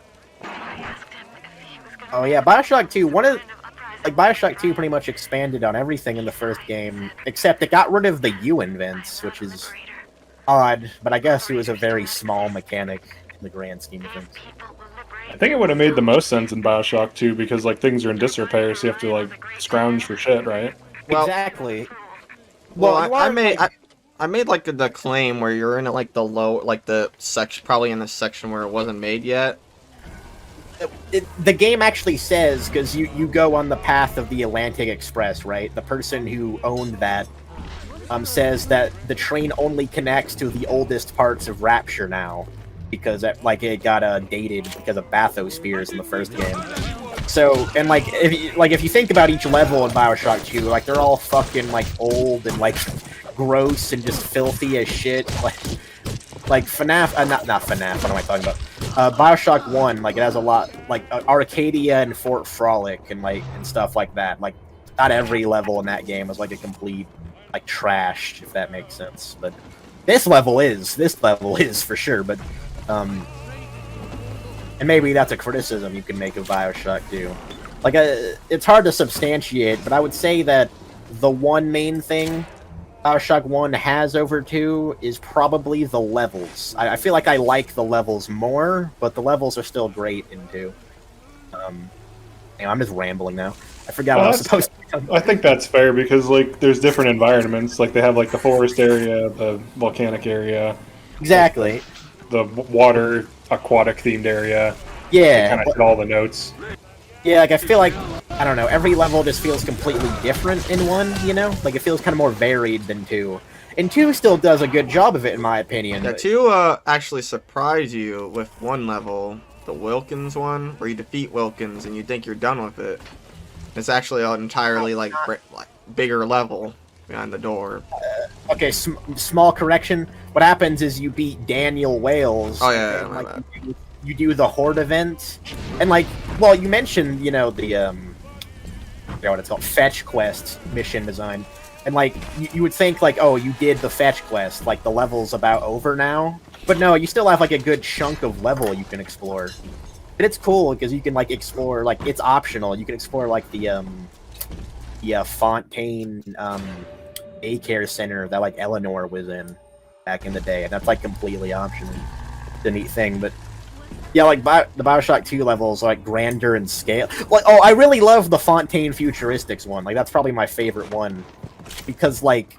Oh yeah, Bioshock 2, Bioshock 2 pretty much expanded on everything in the first game, except it got rid of the U-invents, which is odd, but I guess it was a very small mechanic in the grand scheme of things. I think it would have made the most sense in Bioshock 2 because, like, things are in disrepair, so you have to, like, scrounge for shit, right? Well, exactly. Well, I made like the claim where you're in like the low, like the section, probably in the section where it wasn't made yet. the game actually says, because you go on the path of the Atlantic Express, right? The person who owned that says that the train only connects to the oldest parts of Rapture now, because it got dated because of bathyspheres in the first game. So, and if you think about each level in Bioshock 2, like they're all fucking like old and like gross and just filthy as shit. Like FNAF, not FNAF. What am I talking about? Bioshock 1, like it has a lot, like Arcadia and Fort Frolic and stuff like that. Like not every level in that game was like a complete like trash, if that makes sense. But this level is for sure. But and maybe that's a criticism you can make of Bioshock 2. Like it's hard to substantiate, but I would say that the one main thing Bioshock 1 has over 2 is probably the levels. I feel like I like the levels more, but the levels are still great in 2. I'm just rambling now. I forgot what I was supposed to do. I think that's fair because like there's different environments. Like they have like the forest area, the volcanic area. Exactly. The water aquatic themed area. Yeah. Kind of hit all the notes. Yeah, like I feel like, I don't know, every level just feels completely different in 1, you know? Like it feels kind of more varied than 2. And 2 still does a good job of it, in my opinion. Yeah, 2 actually surprised you with one level, the Wilkins one, where you defeat Wilkins and you think you're done with it. It's actually an entirely like bigger level behind the door. Okay, small correction. What happens is you beat Daniel Wales. Oh yeah, and, like, you do the Horde event, and like, well, you mentioned, you know, the I forget what it's called, fetch quest mission design, and like you would think like, oh, you did the fetch quest, like the level's about over now, but no, you still have like a good chunk of level you can explore. And it's cool because you can like explore, like it's optional. You can explore like the Fontaine daycare center that like Eleanor was in back in the day, and that's like completely optional. It's a neat thing, but yeah, like the Bioshock 2 levels are like grander in scale. Like, oh, I really love the Fontaine Futuristics one. Like that's probably my favorite one because like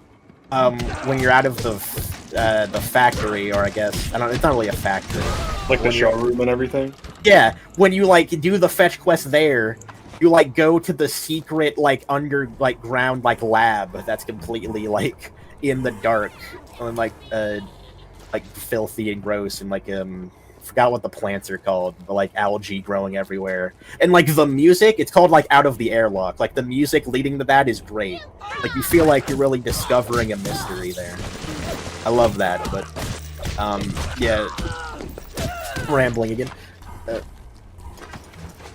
when you're out of the factory, or I guess I don't. It's not really a factory. Like the showroom and everything. Yeah, when you like do the fetch quest there, you like go to the secret like underground like lab that's completely like in the dark and like filthy and gross and like forgot what the plants are called, but like algae growing everywhere. And like the music, it's called like Out of the Airlock. Like the music leading to that is great. Like you feel like you're really discovering a mystery there. I love that, but yeah, rambling again.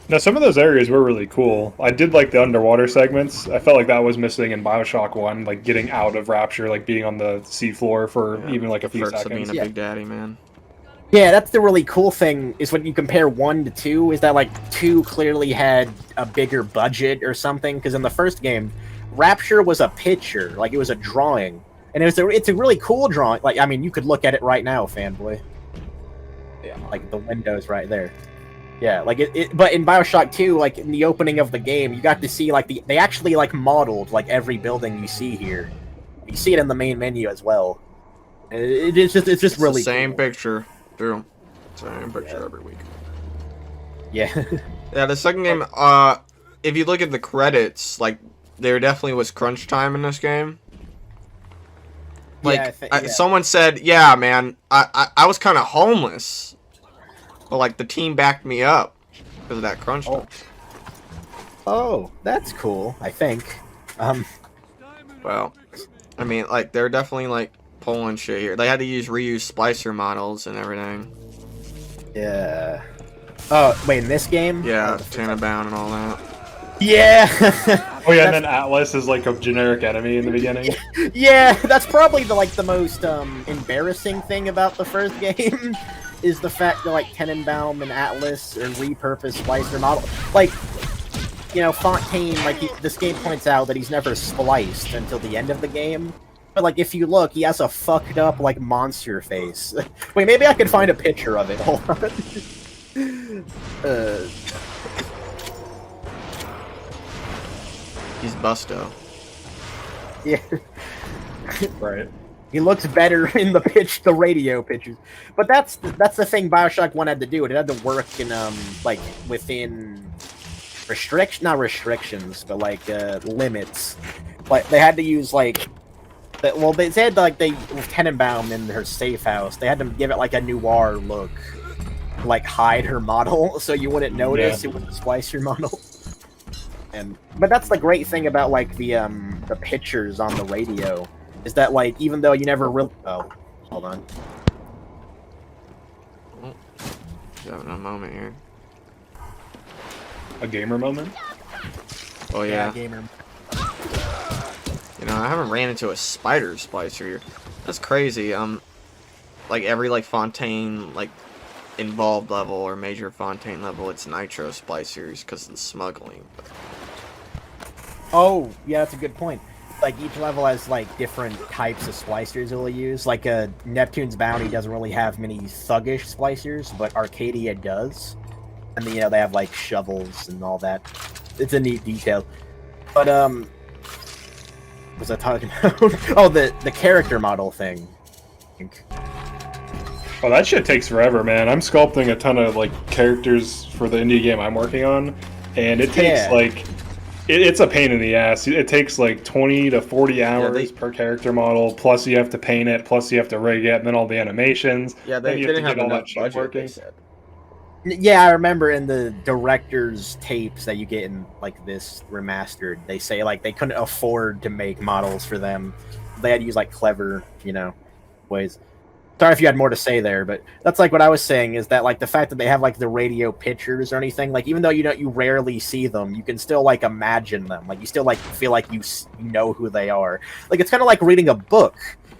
Now, some of those areas were really cool. I did like the underwater segments. I felt like that was missing in Bioshock 1, like getting out of Rapture, like being on the seafloor for even like a few seconds. Of being a big daddy, man. Yeah, that's the really cool thing, is when you compare 1 to 2, is that like 2 clearly had a bigger budget or something, because in the first game, Rapture was a picture, like it was a drawing. And it's a really cool drawing. Like, I mean, you could look at it right now, Fanboy. Yeah, like the window's right there. Yeah, like but in Bioshock 2, like in the opening of the game, you got to see like they actually like modeled like every building you see here. You see it in the main menu as well. It's just really the same cool. picture, Drew. Same picture every week. Yeah. Yeah, the second game. If you look at the credits, like there definitely was crunch time in this game. Like yeah, someone said, "Yeah, man, I was kind of homeless." But like the team backed me up because of that crunch time. Oh, that's cool. I think. Well, I mean, like they're definitely like pulling shit here. They had to use reuse splicer models and everything. Yeah. Oh wait, in this game? Yeah, Tannenbaum and all that. Yeah. Oh yeah, and then Atlas is like a generic enemy in the beginning. Yeah, that's probably the most embarrassing thing about the first game. Is the fact that like Tenenbaum and Atlas are repurposed splicer model. Like, you know, Fontaine, like this game points out that he's never spliced until the end of the game. But like, if you look, he has a fucked up like monster face. Wait, maybe I could find a picture of it. Hold on. He's Busto. Yeah. Right. He looks better in the radio pictures. But that's the thing Bioshock 1 had to do. It had to work in like within not restrictions, but like limits. Like they had to use like well, they said like with Tenenbaum in her safe house, they had to give it like a noir look, like hide her model so you wouldn't notice it wouldn't splice your model. But that's the great thing about like the pictures on the radio. Is that, like, even though you never really... Oh, hold on. Just having a moment here. A gamer moment? Oh, yeah. Gamer. You know, I haven't ran into a spider splicer here. That's crazy. Like, every, like, Fontaine, like, involved level or major Fontaine level, it's nitro splicers because of the smuggling. Oh, yeah, that's a good point. Like, each level has, like, different types of splicers it'll use. Like, Neptune's Bounty doesn't really have many thuggish splicers, but Arcadia does. And, you know, they have, like, shovels and all that. It's a neat detail. But, what was I talking about? Oh, the character model thing. I think. Oh, that shit takes forever, man. I'm sculpting a ton of, like, characters for the indie game I'm working on, and it takes, like... It's a pain in the ass. It takes like 20 to 40 hours per character model, plus you have to paint it, plus you have to rig it, and then all the animations. Yeah, they didn't have enough budget, they said. Yeah, I remember in the director's tapes that you get in like this remastered, they say like they couldn't afford to make models for them. They had to use like clever, you know, ways. Sorry if you had more to say there, but that's like what I was saying is that like the fact that they have like the radio pictures or anything, like even though you rarely see them, you can still like imagine them. Like you still like feel like you know who they are. Like it's kind of like reading a book.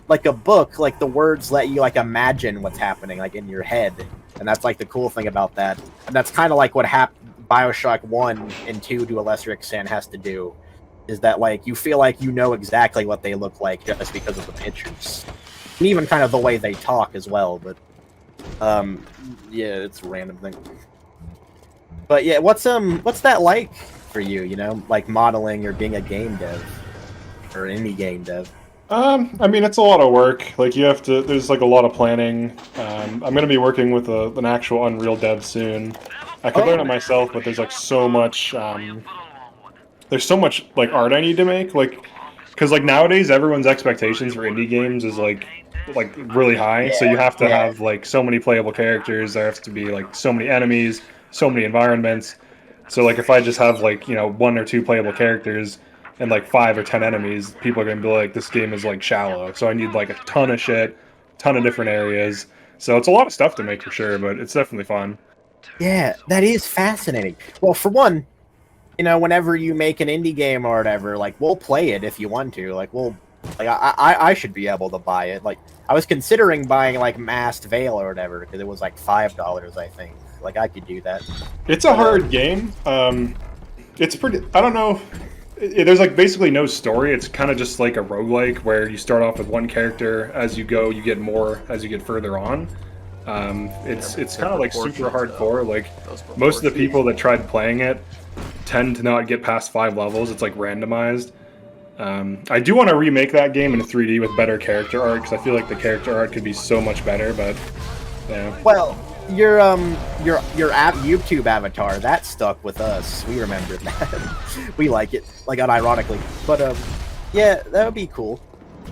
Like a book, like the words let you like imagine what's happening like in your head, and that's like the cool thing about that. And that's kind of like what Bioshock 1 and 2 to a lesser extent has to do, is that like you feel like you know exactly what they look like just because of the pictures. And even kind of the way they talk as well, but yeah, it's a random thing. But yeah, what's that like for you, you know, like modeling or being a game dev or an indie game dev? I mean, it's a lot of work. Like you have to. There's like a lot of planning. I'm gonna be working with an actual Unreal dev soon. I could learn it myself, but there's like so much. There's so much like art I need to make, like, because like nowadays everyone's expectations for indie games is like really high. So you have to have like so many playable characters. There has to be like so many enemies, so many environments. So like if I just have like, you know, 1 or 2 playable characters and like 5 or 10 enemies, people are gonna be like, this game is like shallow. So I need like a ton of shit, ton of different areas. So it's a lot of stuff to make for sure, but it's definitely fun. Yeah, that is fascinating. Well, for one, you know, whenever you make an indie game or whatever, like we'll play it if you want to. Like I should be able to buy it. Like I was considering buying like Masked Veil or whatever because it was like $5, I think. Like I could do that. It's a hard game. It's pretty. I don't know. There's like basically no story. It's kind of just like a roguelike where you start off with one character. As you go, you get more as you get further on. It's kind of like super hardcore. Like most of the people that tried playing it tend to not get past 5 levels. It's like randomized. I do want to remake that game in 3D with better character art because I feel like the character art could be so much better. But yeah. Well, your YouTube avatar that stuck with us. We remembered that. We like it, like unironically. But yeah, that would be cool.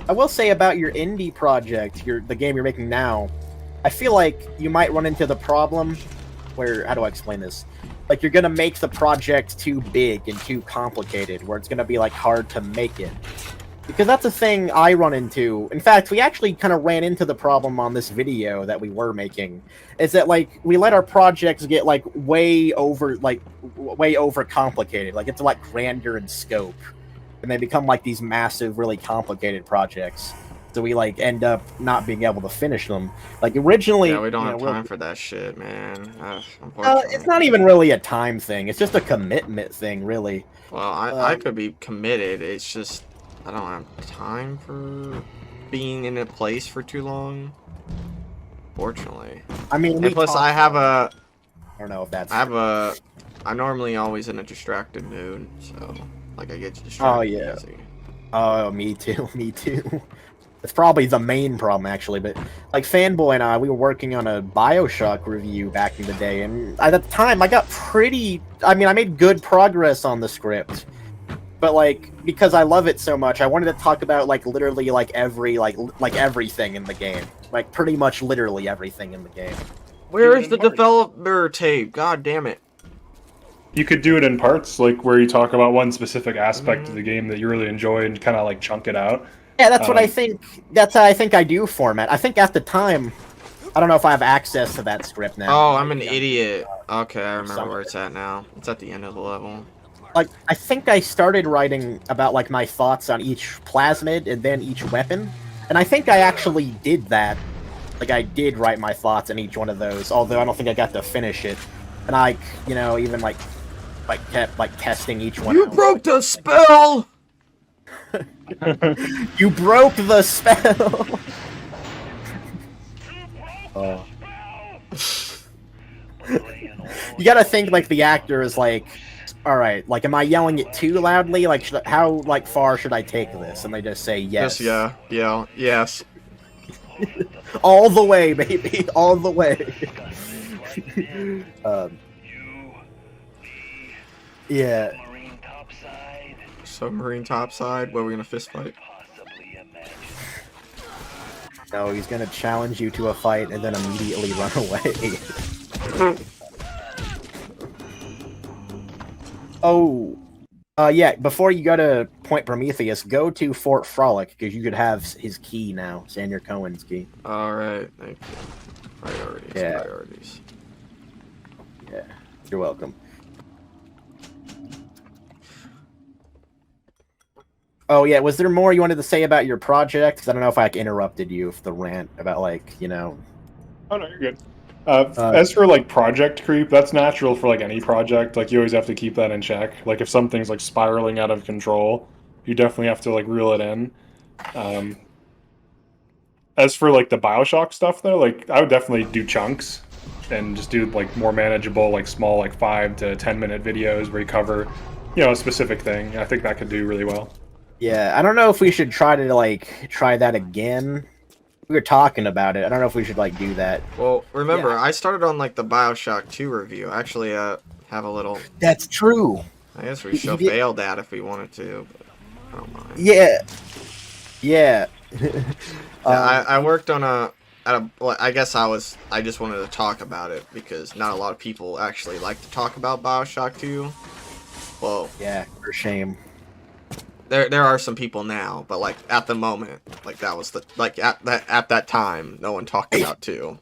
I will say about your indie project, the game you're making now. I feel like you might run into the problem where, how do I explain this? Like you're gonna make the project too big and too complicated, where it's gonna be like hard to make it. Because that's a thing I run into. In fact, we actually kind of ran into the problem on this video that we were making. Is that like we let our projects get like way over complicated. Like it's like grander in scope, and they become like these massive, really complicated projects. So we like end up not being able to finish them. Like originally, yeah, we don't have time for that shit, man. It's not even really a time thing. It's just a commitment thing, really. Well, I could be committed. It's just I don't have time for being in a place for too long. Fortunately. I mean, and plus I have a. I don't know if that's. I'm normally always in a distracted mood, so like I get distracted. Oh yeah. Easy. Oh, me too. Me too. It's probably the main problem, actually. But like Fanboy and I, we were working on a Bioshock review back in the day, and at the time, I got pretty. I mean, I made good progress on the script, but like because I love it so much, I wanted to talk about like literally like everything in the game, like pretty much literally everything in the game. Where is the developer tape? God damn it. You could do it in parts, like where you talk about one specific aspect of the game that you really enjoy and kind of like chunk it out. Yeah, that's what I think. That's how I think I do format. I think at the time, I don't know if I have access to that script now. Oh, I'm an idiot. Okay, I remember where it's at now. It's at the end of the level. Like, I think I started writing about like my thoughts on each plasmid and then each weapon, and I think I actually did that. Like, I did write my thoughts on each one of those, although I don't think I got to finish it. And I, you know, even like kept like testing each one. You broke the spell. You broke the spell! Oh. You gotta think, like, the actor is like, alright, like, am I yelling it too loudly? Like, how, like, far should I take this? And they just say yes. Yes. All the way, baby! All the way! Yeah. Submarine topside? Where are we gonna fist fight? No, he's gonna challenge you to a fight and then immediately run away. Oh. Yeah, before you go to Point Prometheus, go to Fort Frolic, because you could have his key now, Sander Cohen's key. Alright, thank you. Priorities. Yeah, you're welcome. Oh, yeah, was there more you wanted to say about your project? Because I don't know if I interrupted you with the rant about, like, you know... Oh, no, you're good. As for, like, project creep, that's natural for, like, any project. Like, you always have to keep that in check. Like, if something's, like, spiraling out of control, you definitely have to, like, reel it in. As for, like, the Bioshock stuff, though, like, I would definitely do chunks and just do, like, more manageable, like, small, like, 5 to 10-minute videos where you cover, you know, a specific thing. I think that could do really well. Yeah, I don't know if we should try that again. We were talking about it. I don't know if we should, like, do that. Well, remember, I started on, like, the Bioshock 2 review. I actually, have a little... That's true. I guess we should have failed that if we wanted to, but I don't mind. Yeah. Yeah. I worked on well, I guess I just wanted to talk about it, because not a lot of people actually like to talk about Bioshock 2. Well... Yeah, for shame. There are some people now, but like at the moment, like that was the at that time, no one talked about 2.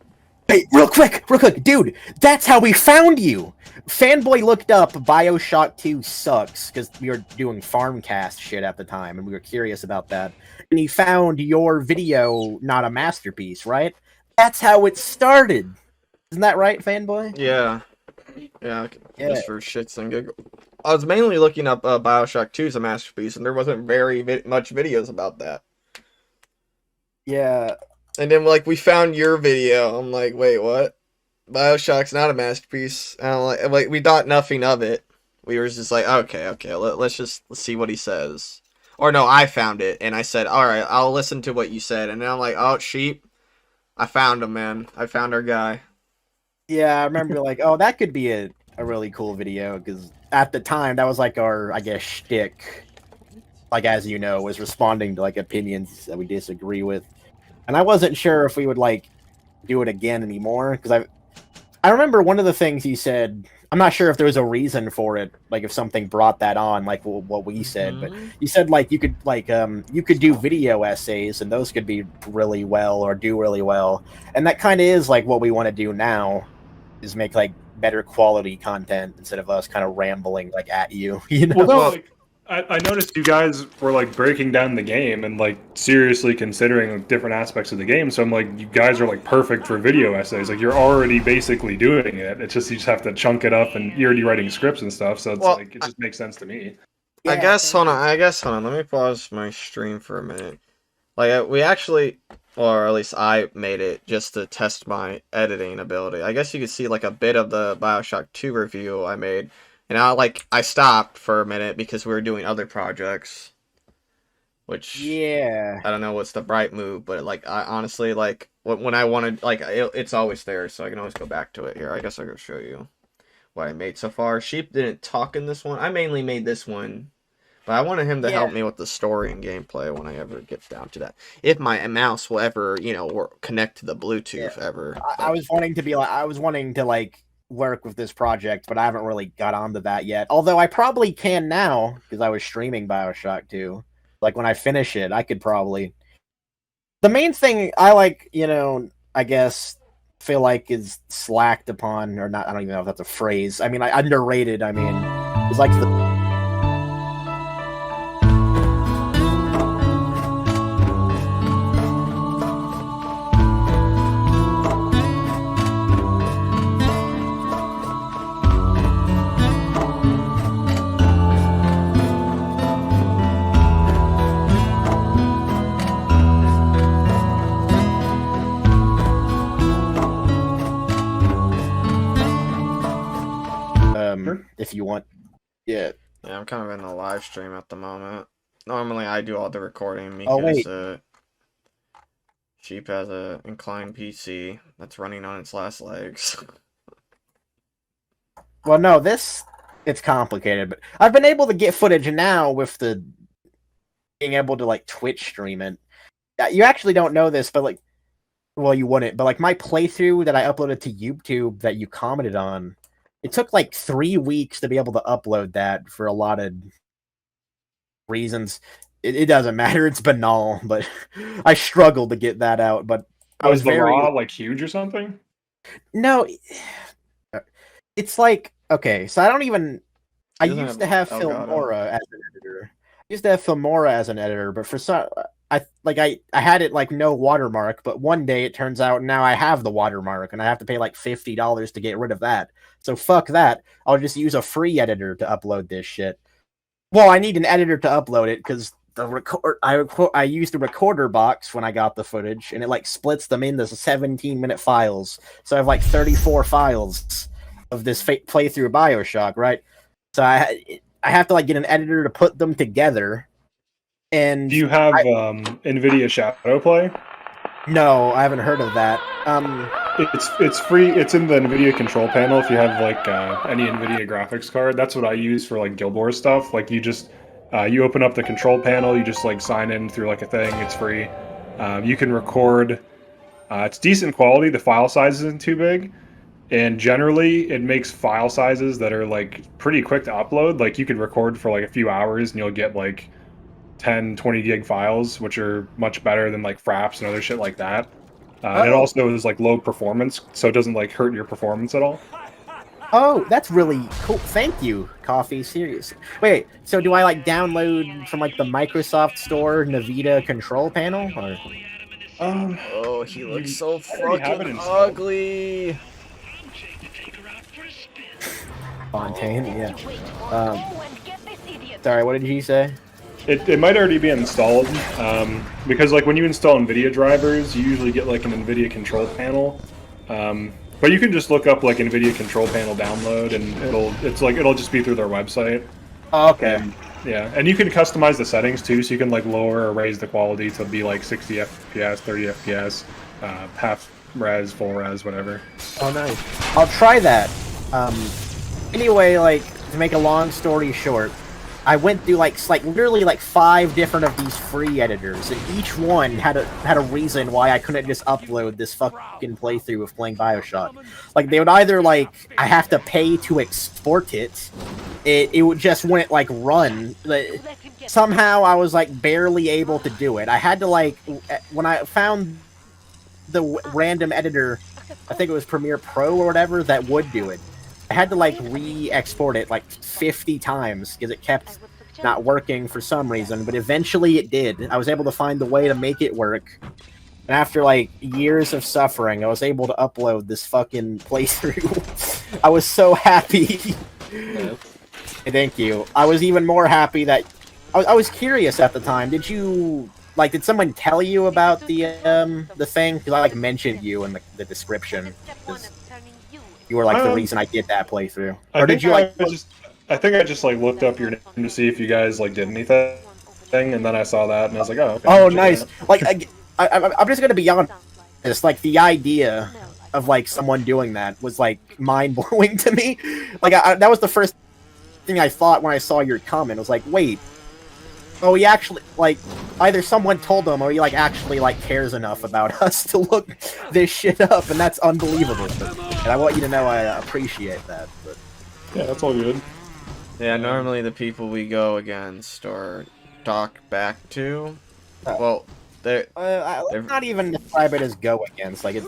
Hey, real quick, dude, that's how we found you. Fanboy looked up Bioshock 2 sucks because we were doing Farmcast shit at the time, and we were curious about that. And he found your video not a masterpiece, right? That's how it started. Isn't that right, Fanboy? Yeah, just for shits and giggles. I was mainly looking up Bioshock 2 as a masterpiece, and there wasn't very much videos about that. Yeah. And then, like, we found your video. I'm like, wait, what? Bioshock's not a masterpiece. And I'm like, we thought nothing of it. We were just like, okay, let's see what he says. Or no, I found it, and I said, alright, I'll listen to what you said. And then I'm like, oh, sheep. I found him, man. I found our guy. Yeah, I remember, like, oh, that could be a really cool video, because at the time, that was, like, our, I guess, shtick, like, as you know, was responding to, like, opinions that we disagree with. And I wasn't sure if we would, like, do it again anymore, because I remember one of the things you said, I'm not sure if there was a reason for it, like, if something brought that on, like, what we said, but you said, like, you could do video essays, and those could be really well, or do really well, and that kind of is, like, what we want to do now, is make, like, better quality content instead of us kind of rambling like at you, you know? Well, like, I noticed you guys were like breaking down the game and like seriously considering like, different aspects of the game. So I'm like, you guys are like perfect for video essays. Like you're already basically doing it. It's just you just have to chunk it up, and you're already writing scripts and stuff. So it's like it just makes sense to me. I guess hold on. Let me pause my stream for a minute. Like we actually. Or at least I made it just to test my editing ability. I guess you could see like a bit of the Bioshock 2 review I made. And I stopped for a minute because we were doing other projects. which Yeah. I don't know what's the bright move, but like I honestly like when I wanted like it's always there, so I can always go back to it. Here, I guess I'll go show you what I made so far. Sheep didn't talk in this one. I mainly made this one, but I wanted him to Yeah. help me with the story and gameplay when I ever get down to that. If my mouse will ever, you know, connect to the Bluetooth ever. I was wanting to like work with this project, but I haven't really got onto that yet. Although I probably can now because I was streaming Bioshock 2. Like when I finish it, I could probably. The main thing I like, you know, I guess feel like is slacked upon or not. I don't even know if that's a phrase. I mean, underrated. I mean, is like the. If you want, yeah. Yeah, I'm kind of in the live stream at the moment. Normally, I do all the recording because Oh wait. Sheep has a inclined PC that's running on its last legs. Well, no, it's complicated, but I've been able to get footage now with the being able to like Twitch stream it. You actually don't know this, but like, well, you wouldn't, but like my playthrough that I uploaded to YouTube that you commented on, it took like 3 weeks to be able to upload that for a lot of reasons. It doesn't matter; it's banal, but I struggled to get that out. But I was the very raw like huge or something? no. It's like okay, so I don't even. I used to have Filmora as an editor. But for some, I had it like no watermark. But one day it turns out now I have the watermark, and I have to pay like $50 to get rid of that. So fuck that. I'll just use a free editor to upload this shit. Well, I need an editor to upload it because I used the recorder box when I got the footage, and it like splits them into 17-minute files. So I have like 34 files of this playthrough of Bioshock, right? So I have to like get an editor to put them together. And do you have NVIDIA Shadowplay? No, I haven't heard of that. It's free. It's in the NVIDIA control panel. If you have like any NVIDIA graphics card, that's what I use for like Guild Wars stuff. Like you just you open up the control panel, you just like sign in through like a thing. It's free. You can record. It's decent quality. The file size isn't too big. And generally, it makes file sizes that are like pretty quick to upload. Like you could record for like a few hours and you'll get like 10, 20 gig files, which are much better than like fraps and other shit like that. And it also is like low performance, so it doesn't like hurt your performance at all. Oh, that's really cool. Thank you, Coffee. Serious. Wait, so do I like download from like the Microsoft Store Nvidia control panel? Or? Oh, he looks so fucking ugly. Fontaine, yeah. Sorry, what did you say? It might already be installed, because like when you install NVIDIA drivers, you usually get like an NVIDIA control panel. But you can just look up like NVIDIA control panel download, and it'll just be through their website. Oh, okay. Yeah, and you can customize the settings too, so you can like lower or raise the quality to be like 60 FPS, 30 FPS, half res, full res, whatever. Oh, nice. I'll try that. Anyway, like to make a long story short, I went through like literally like 5 different of these free editors, and each one had a reason why I couldn't just upload this fucking playthrough of playing Bioshock. Like they would either like I have to pay to export it, it would just wouldn't like run. Somehow I was like barely able to do it. I had to like when I found the random editor, I think it was Premiere Pro or whatever that would do it. I had to like re-export it like 50 times because it kept not working for some reason, but eventually it did. I was able to find the way to make it work. And after like years of suffering, I was able to upload this fucking playthrough. I was so happy. Thank you. I was even more happy that I was curious at the time. Did someone tell you about the thing? Because I like mentioned you in the description. You were like the reason I did that playthrough. Or did you like? I think I just like looked up your name to see if you guys like did anything. thing, and then I saw that, and I was like, oh, okay. Oh, nice. Like, I'm just gonna be honest. Like, the idea of, like, someone doing that was, like, mind-blowing to me. Like, that was the first thing I thought when I saw your comment. I was like, wait. Oh, he actually, like, either someone told him, or he, like, actually, like, cares enough about us to look this shit up, and that's unbelievable. And I want you to know I appreciate that. But... yeah, that's all good. Yeah, normally the people we go against or talk back to, well, they're not even describe it as go against. Like,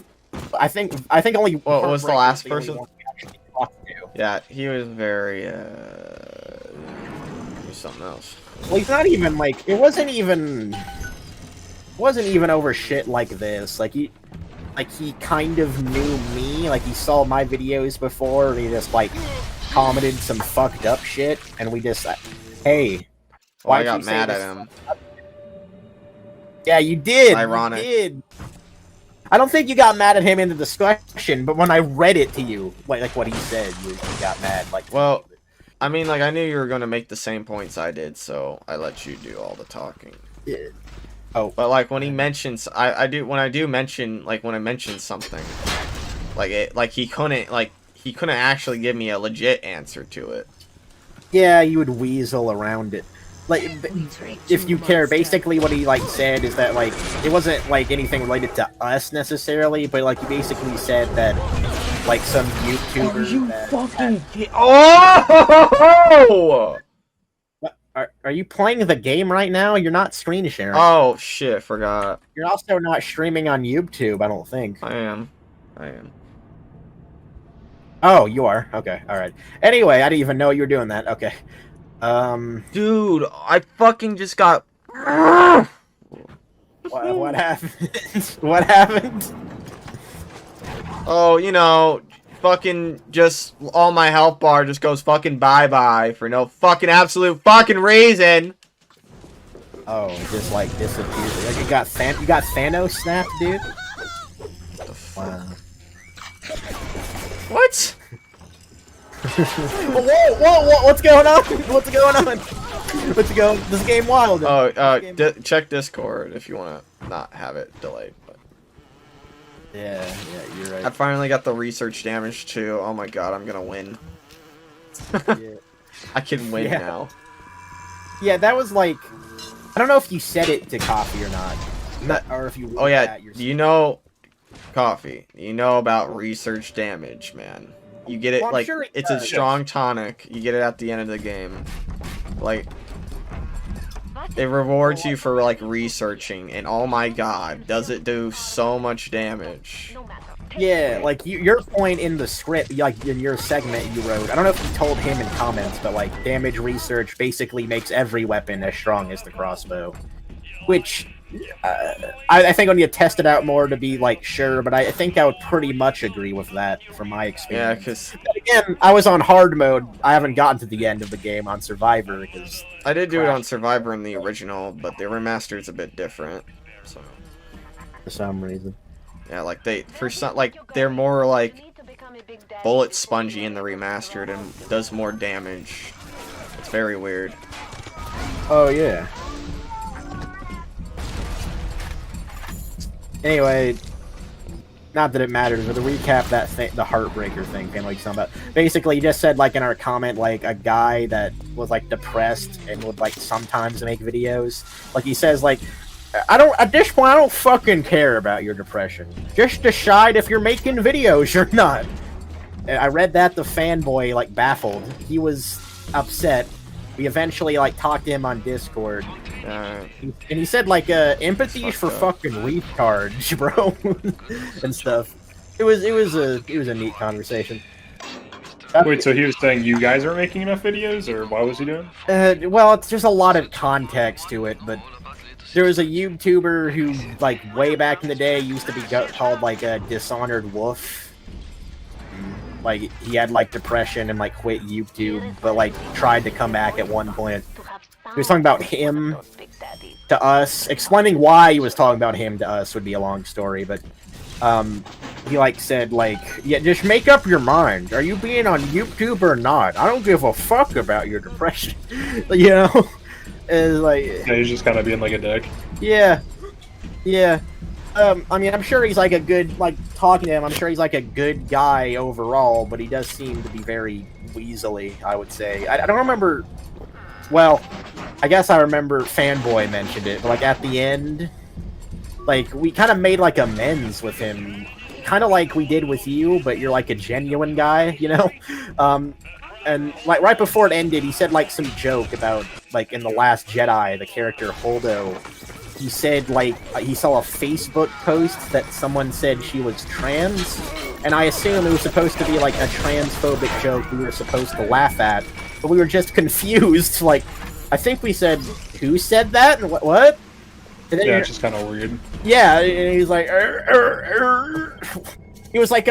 I think only. What was the last the only person? one we actually talked to. Yeah, he was very something else. Well, he's not even like it wasn't even over shit like this. Like he kind of knew me. Like he saw my videos before, and he just like commented some fucked up shit, and we just hey. Well, I got mad at him. Yeah, you did. Ironic. You did. I don't think you got mad at him in the discussion, but when I read it to you, like what he said, you got mad. Like, well, I mean, like I knew you were gonna make the same points I did, so I let you do all the talking. Yeah. Oh, but like when he mentions, I mention something, like he couldn't actually give me a legit answer to it. Yeah, you would weasel around it. Like, if you care, basically what he, like, said is that, like, it wasn't, like, anything related to us, necessarily, but, like, he basically said that, like, some YouTuber... Are you fucking Oh! Are you playing the game right now? You're not screen sharing. Oh, shit, forgot. You're also not streaming on YouTube, I don't think. I am. Oh, you are? Okay, alright. Anyway, I didn't even know you were doing that. Okay. Dude, I fucking just got... What happened? What happened? Oh, you know, fucking just all my health bar just goes fucking bye-bye for no fucking absolute fucking reason. Oh, just like disappeared. Like you got Thanos snapped, dude? Wow. What? Whoa, what's going on? What's going on? This game wild. Oh, check Discord if you want to not have it delayed. But. Yeah, you're right. I finally got the research damage too. Oh my god, I'm gonna win. Yeah. I can win now. Yeah, that was like... I don't know if you said it to Coffee or not. Or if you... Oh yeah, do you know... Coffee, you know about research damage, man. You get it, well, like, sure it's a strong tonic. You get it at the end of the game. Like, it rewards you for, like, researching, and oh my god, does it do so much damage. Yeah, like, your point in the script, like, in your segment you wrote, I don't know if you told him in comments, but, like, damage research basically makes every weapon as strong as the crossbow. Which... I think I need to test it out more to be, like, sure, but I think I would pretty much agree with that from my experience. Yeah, because... Again, I was on hard mode. I haven't gotten to the end of the game on Survivor, because... I did do it on Survivor in the original, but the remastered's a bit different, so... For some reason. Yeah, like, they're more, like, bullet spongy in the remastered and does more damage. It's very weird. Oh, yeah. Anyway, not that it matters, but to recap that thing, the Heartbreaker thing, like something about. Basically, he just said, like, in our comment, like, a guy that was, like, depressed and would, like, sometimes make videos. Like, he says, like, at this point, I don't fucking care about your depression. Just decide if you're making videos or not. And I read that, the Fanboy, like, baffled. He was upset. We eventually, like, talked to him on Discord. And he said, like, empathy's for fucking retards, bro, and stuff. It was a neat conversation. Wait, so he was saying you guys aren't making enough videos, or why was he doing? Well, there's a lot of context to it, but there was a YouTuber who, like, way back in the day used to be called, like, a Dishonored Wolf. Like, he had, like, depression and, like, quit YouTube, but, like, tried to come back at one point. He was talking about him to us. Explaining why he was talking about him to us would be a long story, but he, like, said, like, yeah, just make up your mind. Are you being on YouTube or not? I don't give a fuck about your depression. You know? Is like, Yeah, he's just kind of being like a dick. yeah, yeah. I mean, I'm sure he's like a good, like, talking to him, I'm sure he's like a good guy overall, but he does seem to be very weaselly, I would say. I don't remember, well, I guess I remember Fanboy mentioned it, but like at the end, like, we kind of made like amends with him, kind of like we did with you, but you're like a genuine guy, you know? And like right before it ended, he said like some joke about, like, in The Last Jedi, the character Holdo, he said, like, he saw a Facebook post that someone said she was trans, and I assume it was supposed to be, like, a transphobic joke we were supposed to laugh at, but we were just confused, like, I think we said, who said that? And what? And then Yeah, it's just kind of weird. yeah, and he's like, he was like,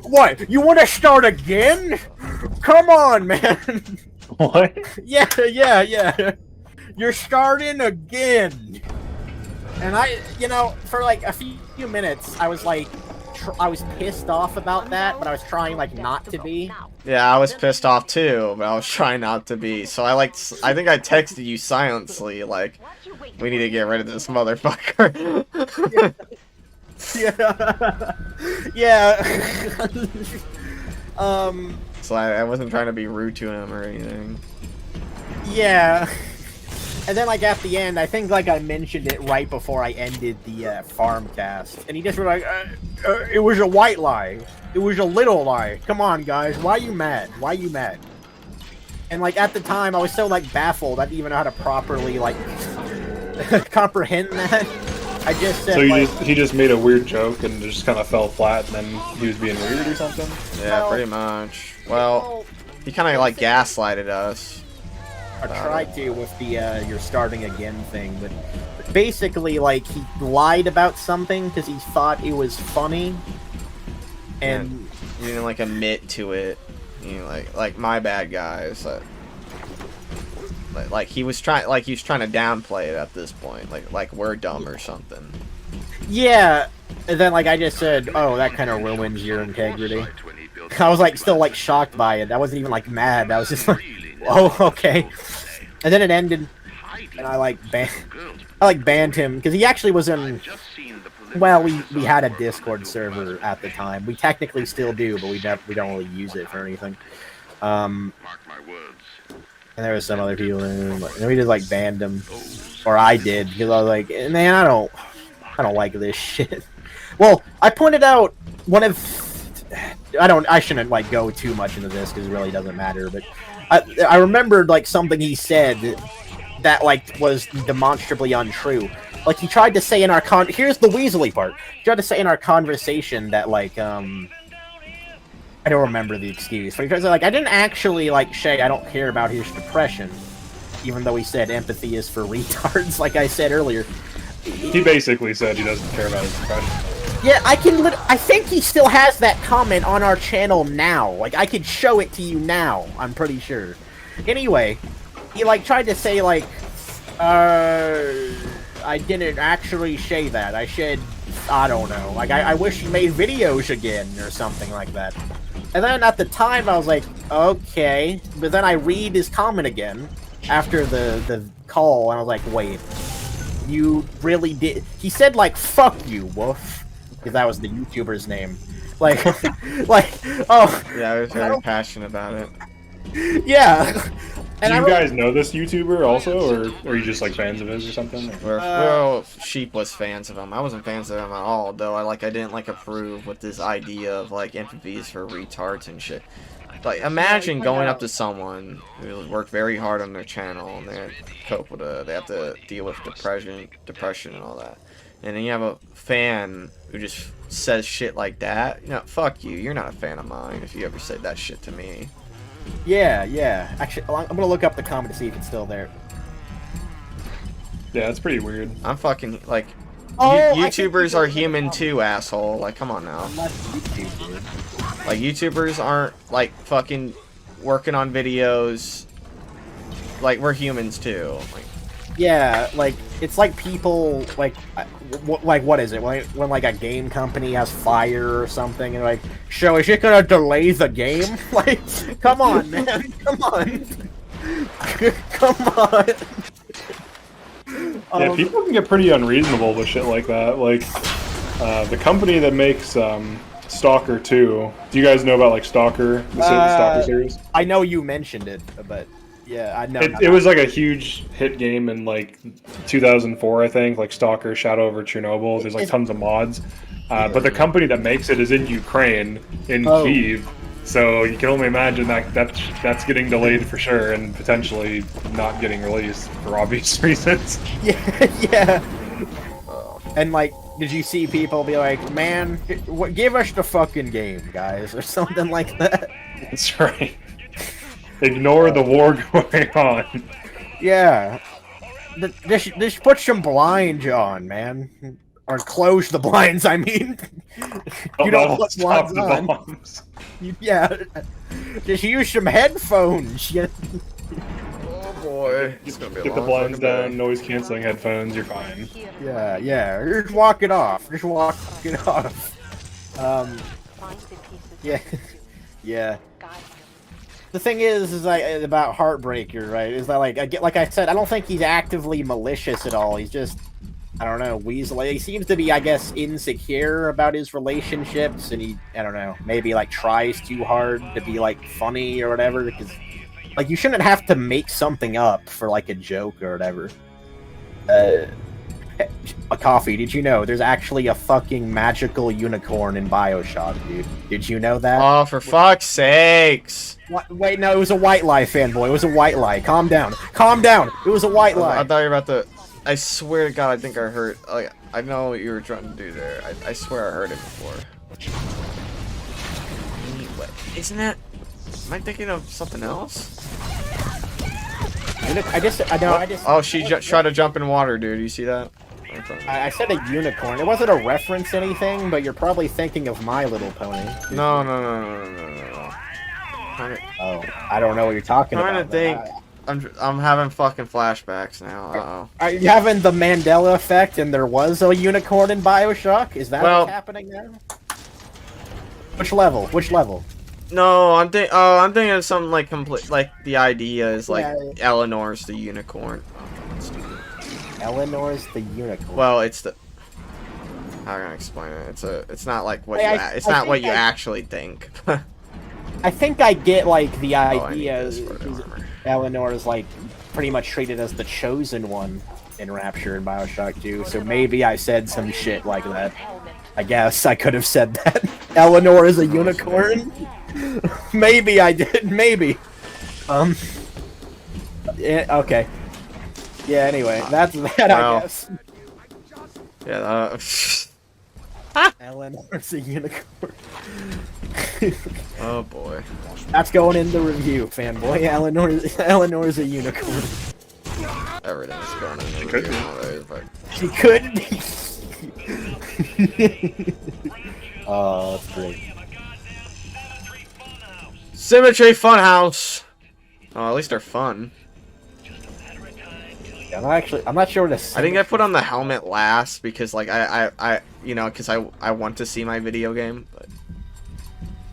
what? You want to start again? Come on, man. What? Yeah. You're starting again. And I, you know, for like a few minutes, I was like, I was pissed off about that, but I was trying like not to be. Yeah, I was pissed off too, but I was trying not to be. So I think I texted you silently, like, we need to get rid of this motherfucker. Yeah. So I wasn't trying to be rude to him or anything. Yeah. And then, like, at the end, I think, like, I mentioned it right before I ended the farm cast. And he just was like, it was a white lie. It was a little lie. Come on, guys. Why are you mad? Why are you mad? And, like, at the time, I was so, like, baffled. I didn't even know how to properly, like, comprehend that. I just said, So like, he just made a weird joke and just kind of fell flat, and then he was being weird or something? Yeah, well, pretty much. Well, he kind of, like, gaslighted us. I tried to with the you're starting again thing, but basically, like, he lied about something because he thought it was funny, and you didn't like admit to it. You know, like my bad, guys. Like he was trying to downplay it at this point, like we're dumb or something. yeah. And then, like, I just said, oh, that kind of ruins your integrity. I was like still like shocked by it. I wasn't even like mad. I was just like, oh, okay. And then it ended, and I banned him because he actually was in. Well, we had a Discord server at the time. We technically still do, but we don't really use it for anything. And there was some other people in, and we just like banned him, or I did, because I was like, man, I don't like this shit. Well, I pointed out one of. I shouldn't like go too much into this because it really doesn't matter, but I remembered like something he said that like was demonstrably untrue. Like he tried to say in our here's the Weasley part. He tried to say in our conversation that like I don't remember the excuse, but he tried to say like I didn't actually like say I don't care about his depression, even though he said empathy is for retards, like I said earlier. He basically said he doesn't care about his depression. Yeah, I think he still has that comment on our channel now. Like, I could show it to you now, I'm pretty sure. Anyway, he, like, tried to say, like, I didn't actually say that. I said, I don't know. Like, I wish you made videos again, or something like that. And then at the time, I was like, okay. But then I read his comment again, after the call, and I was like, wait. You really did... He said, like, fuck you, Wolf. Because that was the YouTuber's name. Like, oh... Yeah, I was very passionate about it. Yeah. And Do you guys know this YouTuber also, or are you just, like, fans of his or something? We're all sheepless fans of him. I wasn't fans of him at all, though I didn't, like, approve with this idea of, like, empathies for retards and shit. Like, imagine going up to someone who worked very hard on their channel and they have to deal with depression and all that. And then you have a fan who just says shit like that. You know, fuck you. You're not a fan of mine if you ever said that shit to me. Yeah. Actually, I'm gonna look up the comment to see if it's still there. Yeah, it's pretty weird. I'm fucking, like... Oh, YouTubers are human too, asshole. Like, come on now. I'm not YouTube, dude. Like, YouTubers aren't, like, fucking working on videos. Like, we're humans too. Like, yeah, like, it's like people, like what is it? When like, a game company has fire or something, and like, so is it gonna delay the game? Like, come on, man. Come on. Come on. Yeah, people can get pretty unreasonable with shit like that. Like, the company that makes Stalker 2. Do you guys know about like Stalker, the Stalker series? I know you mentioned it, but yeah, I know. It was like a huge hit game in like 2004, I think. Like Stalker, Shadow over Chernobyl. There's like tons of mods. But the company that makes it is in Ukraine, in Kyiv. So you can only imagine that's getting delayed for sure, and potentially not getting released for obvious reasons. Yeah. And like, did you see people be like, "Man, give us the fucking game, guys," or something like that? That's right. Ignore the war going on. Yeah. Just put some blinds on, man. Or close the blinds, I mean. You don't put blinds on. Bombs. Yeah. Just use some headphones. Yeah. Oh boy. It's gonna be Get the blinds down, noise canceling headphones, you're fine. Yeah. Just walk it off. Just walk it off. Yeah. Yeah. The thing is like about Heartbreaker, right? Is that like I said, I don't think he's actively malicious at all. He's just, I don't know, weasel. He seems to be, I guess, insecure about his relationships, and he, I don't know, maybe like tries too hard to be like funny or whatever. Because like you shouldn't have to make something up for like a joke or whatever. A coffee. Did you know there's actually a fucking magical unicorn in Bioshock, dude? Did you know that? Oh, for fuck's sakes! What? Wait, no, it was a white lie, fanboy. It was a white lie. Calm down. Calm down. It was a white lie. I thought you were about to. I swear to God, I think I heard. Like, I know what you were trying to do there. I swear I heard it before. What? Isn't that? Am I thinking of something else? Oh, she tried to jump in water, dude. You see that? I said a unicorn. It wasn't a reference to anything, but you're probably thinking of My Little Pony. No. Oh, I don't know what you're talking about. I'm trying to think. I'm having fucking flashbacks now. Are you having the Mandela effect and there was a unicorn in Bioshock? Is that what's happening now? Which level? Which level? No, I'm thinking of something like complete. Like the idea is like Eleanor's the unicorn. Eleanor's the unicorn. Well, it's the. How can I explain it? It's not like what it's not what you actually think. I think I get like the idea. Eleanor is like pretty much treated as the chosen one in Rapture and Bioshock 2, so maybe I said some shit like that. I guess I could have said that. Eleanor is a unicorn? Maybe I did, maybe. Yeah, okay. Yeah, anyway, that's that, I guess. Yeah, Eleanor's a unicorn. Oh boy. That's going in the review, fanboy. Eleanor's a unicorn. Everything's going in the review nowadays, but... She could be. Oh, that's great. Symmetry Funhouse! Oh, at least they're fun. Yeah, I'm not sure what I think I put on the helmet last because, like, because I want to see my video game. But...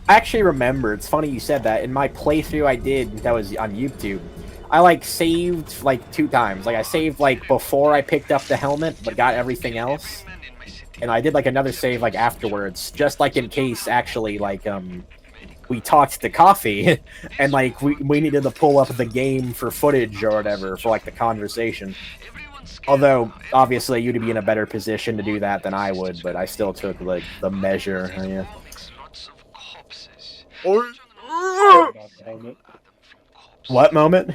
I actually remember. It's funny you said that. In my playthrough I did, that was on YouTube, I, like, saved, like, 2 times. Like, I saved, like, before I picked up the helmet, but got everything else. And I did, like, another save, like, afterwards. Just, like, in case, actually, like, we talked to Coffee, and, like, we needed to pull up the game for footage or whatever, for, like, the conversation. Although, obviously, you'd be in a better position to do that than I would, but I still took, like, the measure, yeah. What moment?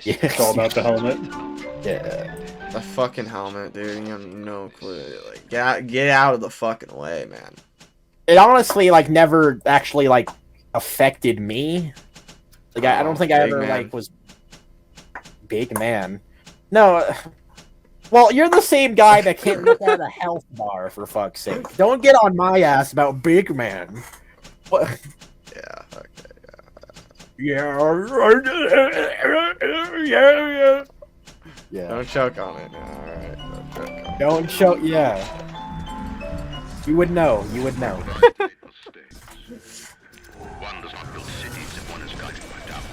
Yeah. It's all about the helmet. Yeah. The fucking helmet, dude. You have no clue. Like, get out of the fucking way, man. It honestly, like, never actually, like, affected me. Like, I don't think I ever, like, was... Big man. No. Well, you're the same guy that can't look at a health bar, for fuck's sake. Don't get on my ass about big man. What? Yeah, okay, yeah. Don't choke on it now, alright? Don't choke on it. Don't choke, yeah. You would know, you would know. One does not build cities if one is guided by doubt,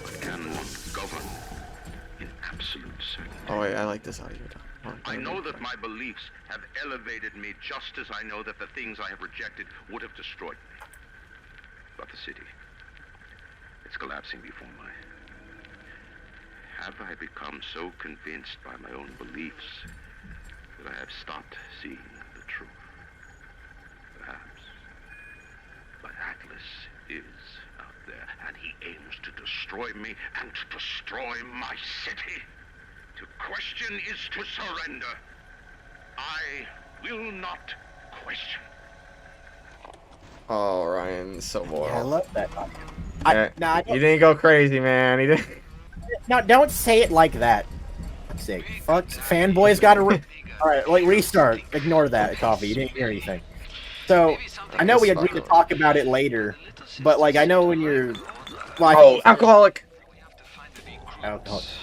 but can one govern in absolute certainty? Oh wait, I like this audio. I know that my beliefs have elevated me just as I know that the things I have rejected would have destroyed me. But the city, it's collapsing before my... Have I become so convinced by my own beliefs that I have stopped seeing the truth? Perhaps. But Atlas is out there, and he aims to destroy me and to destroy my city. To question is to surrender. I will not question. Oh, Ryan, so loyal. I love that. He didn't go crazy, man. He didn't. No, don't say it like that. For fuck's sake. Fuck, Fanboy's got to... Alright, like, restart. Ignore that, Coffee. You didn't hear anything. So, I know we agreed to talk about it later, but, like, I know when you're... Well, alcoholic!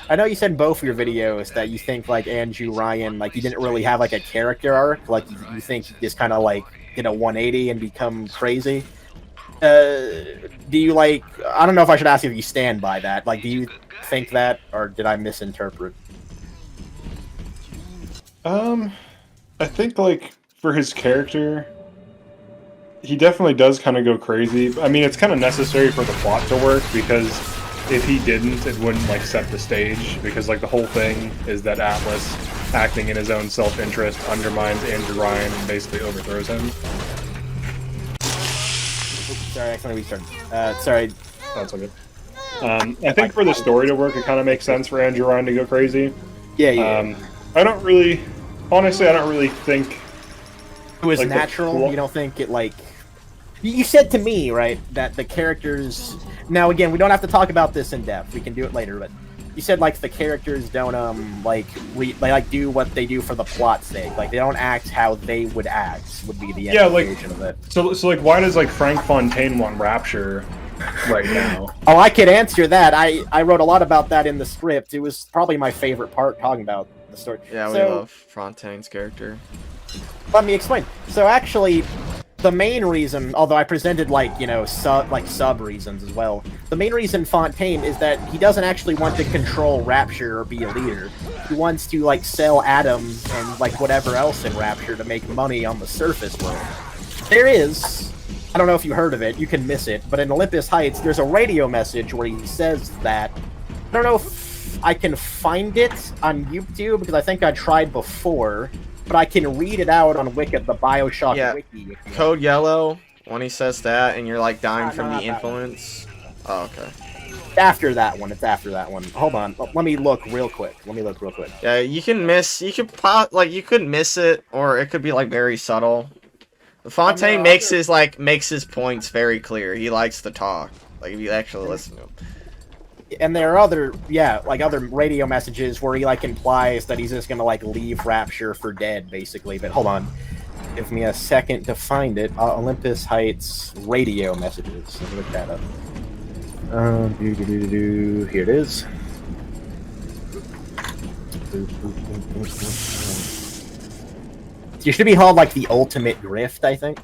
I know you said in both of your videos that you think, like, Andrew Ryan, like, you didn't really have, like, a character arc. Like, you think you just kind of, like, did a 180 and become crazy. Do you, like... I don't know if I should ask you if you stand by that. Like, do you think that, or did I misinterpret? I think, like, for his character, he definitely does kind of go crazy. I mean, it's kind of necessary for the plot to work, because if he didn't, it wouldn't, like, set the stage, because, like, the whole thing is that Atlas, acting in his own self-interest, undermines Andrew Ryan and basically overthrows him. Oops, sorry, I accidentally restarted. Sorry. That's all good. I think for the story to work, it kind of makes sense for Andrew Ryan to go crazy. Yeah. I don't really... Honestly, I don't really think... It was like, natural? You don't think it, like... You said to me, right, that the characters... Now, again, we don't have to talk about this in depth. We can do it later, but... You said, like, the characters don't, do what they do for the plot's sake. Like, they don't act how they would act, would be the implication of it. So, like, why does, like, Frank Fontaine want Rapture right now? Oh, I could answer that. I wrote a lot about that in the script. It was probably my favorite part, talking about the story. Yeah, we love Fontaine's character. Let me explain. So, actually... The main reason, although I presented, like, you know, sub reasons as well, the main reason Fontaine is that he doesn't actually want to control Rapture or be a leader. He wants to, like, sell atoms and, like, whatever else in Rapture to make money on the surface world. There is, I don't know if you heard of it, you can miss it, but in Olympus Heights, there's a radio message where he says that. I don't know if I can find it on YouTube, because I think I tried before. But I can read it out on Wiki, the Bioshock Wiki. Code Yellow, when he says that, and you're like dying from the influence. Oh, okay. After that one, it's after that one. Hold on, let me look real quick. Yeah, you can miss, you could miss it, or it could be like very subtle. Fontaine makes his points very clear. He likes to talk. Like, if you actually listen to him. And there are other radio messages where he, like, implies that he's just gonna, like, leave Rapture for dead, basically. But hold on. Give me a second to find it. Olympus Heights radio messages. Let me look that up. Here it is. It should be called, like, the Ultimate Grift, I think.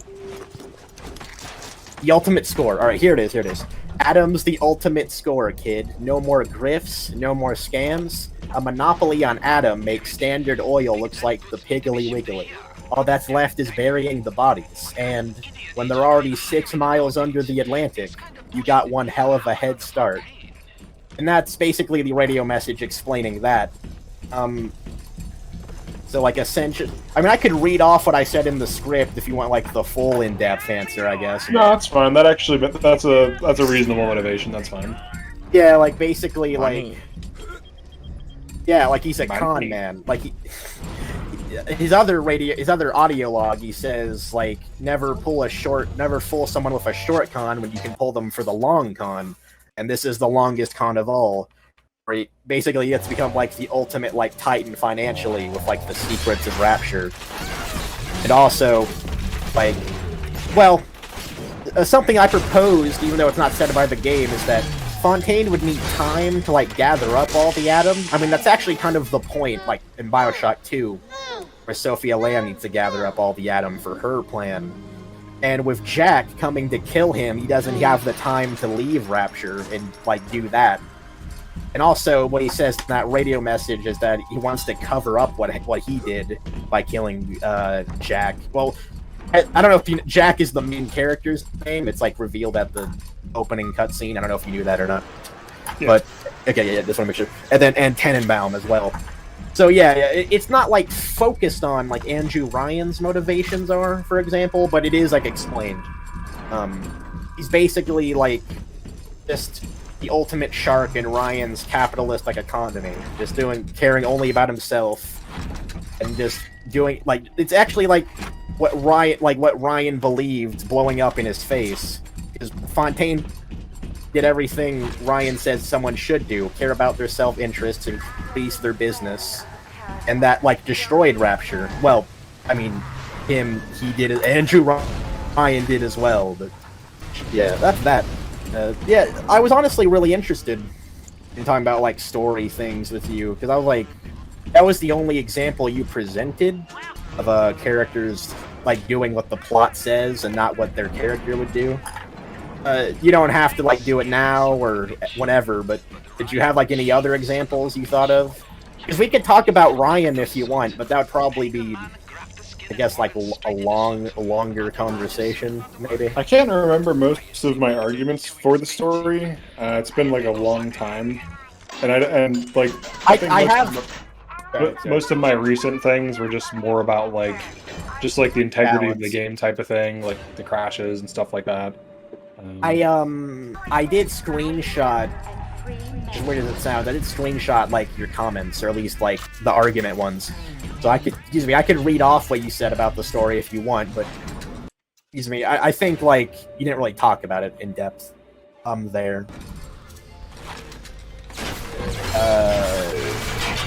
The Ultimate Score. Alright, here it is. Adam's the ultimate score, kid. No more grifts, no more scams. A monopoly on Adam makes Standard Oil looks like the Piggly Wiggly. All that's left is burying the bodies. And when they're already 6 miles under the Atlantic, you got one hell of a head start. And that's basically the radio message explaining that. So, like, essentially... I mean, I could read off what I said in the script if you want, like, the full in-depth answer, I guess. No, that's fine. That's a reasonable motivation. That's fine. Yeah, like, basically, like... Yeah, like, he's a con man. Like, his other audio log, he says, like, never fool someone with a short con when you can pull them for the long con. And this is the longest con of all. Basically, he gets to become, like, the ultimate, like, titan financially with, like, the secrets of Rapture. And also, like, well, something I proposed, even though it's not said by the game, is that Fontaine would need time to, like, gather up all the Atom. I mean, that's actually kind of the point, like, in Bioshock 2, where Sophia Lamb needs to gather up all the Atom for her plan. And with Jack coming to kill him, he doesn't have the time to leave Rapture and, like, do that. And also, what he says in that radio message is that he wants to cover up what he did by killing Jack. Well, I don't know if Jack is the main character's name. It's like revealed at the opening cutscene. I don't know if you knew that or not. Yeah. But okay, yeah, just want to make sure. And then Tenenbaum as well. So yeah, it's not like focused on like Andrew Ryan's motivations are, for example, but it is like explained. He's basically like just the ultimate shark in Ryan's capitalist like economy, just caring only about himself, and just doing like it's actually like what Ryan believed blowing up in his face, because Fontaine did everything Ryan says someone should do: care about their self-interests, increase their business, and that like destroyed Rapture. Well, I mean, he did it. Andrew Ryan did as well, but yeah, that's that. Yeah, I was honestly really interested in talking about like story things with you, because I was like, that was the only example you presented of characters like doing what the plot says and not what their character would do. You don't have to like do it now or whatever, but did you have like any other examples you thought of? Because we could talk about Ryan if you want, but that would probably be, I guess, like a longer conversation, maybe. I can't remember most of my arguments for the story. It's been like a long time, and like most of my recent things were just more about like just like the integrity of the game type of thing, like the crashes and stuff like that. I did screenshot. Where does it sound? I did screenshot like your comments, or at least like the argument ones. So I could read off what you said about the story if you want, but I think like you didn't really talk about it in depth. There.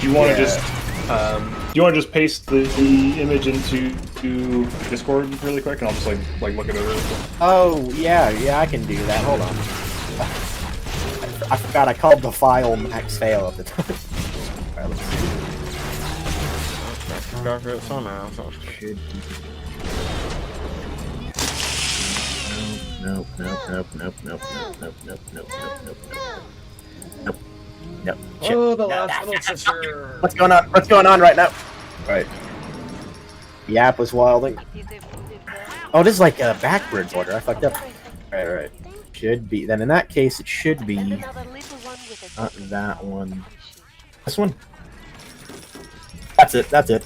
Do you want to just paste the image into Discord really quick, and I'll just like look at it really quick? Oh yeah, I can do that. Hold on. I forgot I called the file Max Fail at the time. Alright, let's see. Nope. Oh, the last little sister. What's going on right now? Alright. The app was wilding. Oh, this is like a backwards order. I fucked up. Alright. Should be. Then in that case, it should be not that one. This one? That's it.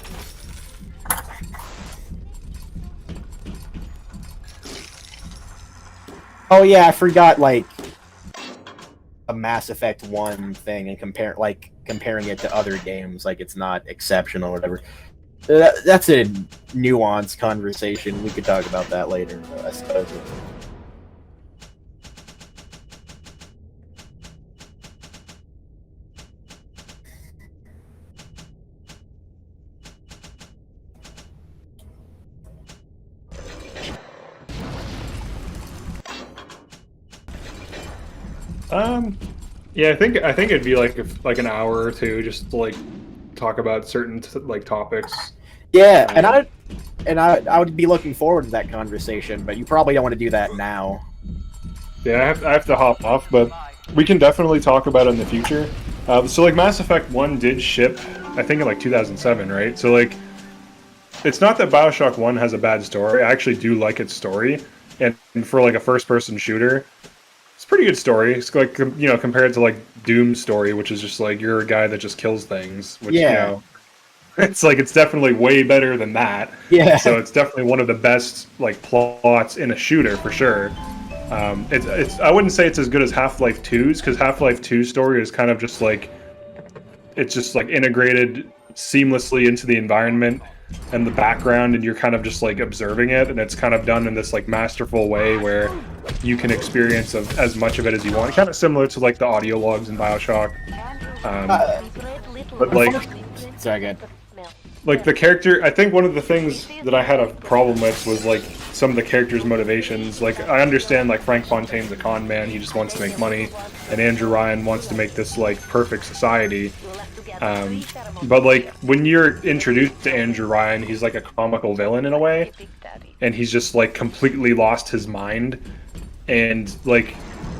Oh yeah, I forgot like a Mass Effect 1 thing and comparing it to other games, like it's not exceptional or whatever. That's a nuanced conversation. We could talk about that later, I suppose. Yeah, I think it'd be like an hour or two just to like talk about certain like topics. Yeah, and I would be looking forward to that conversation, but you probably don't want to do that now. Yeah, I have to hop off, but we can definitely talk about it in the future. So like Mass Effect 1 did ship, I think in like 2007, right? So like, it's not that Bioshock 1 has a bad story. I actually do like its story, and for like a first-person shooter, it's a pretty good story. It's like, you know, compared to like Doom's story, which is just like you're a guy that just kills things. Which, yeah. You know, it's definitely way better than that. Yeah. So it's definitely one of the best like plots in a shooter for sure. It's I wouldn't say it's as good as Half-Life 2's, because Half-Life 2's story is kind of just like, it's just like integrated seamlessly into the environment and the background, and you're kind of just like observing it, and it's kind of done in this like masterful way where you can experience as much of it as you want. Kind of similar to like the audio logs in Bioshock. But like, sorry, good. Like the character, I think one of the things that I had a problem with was like some of the characters' motivations. Like I understand like Frank Fontaine's a con man, he just wants to make money, and Andrew Ryan wants to make this like perfect society. But like when you're introduced to Andrew Ryan, he's like a comical villain in a way, and he's just like completely lost his mind, and like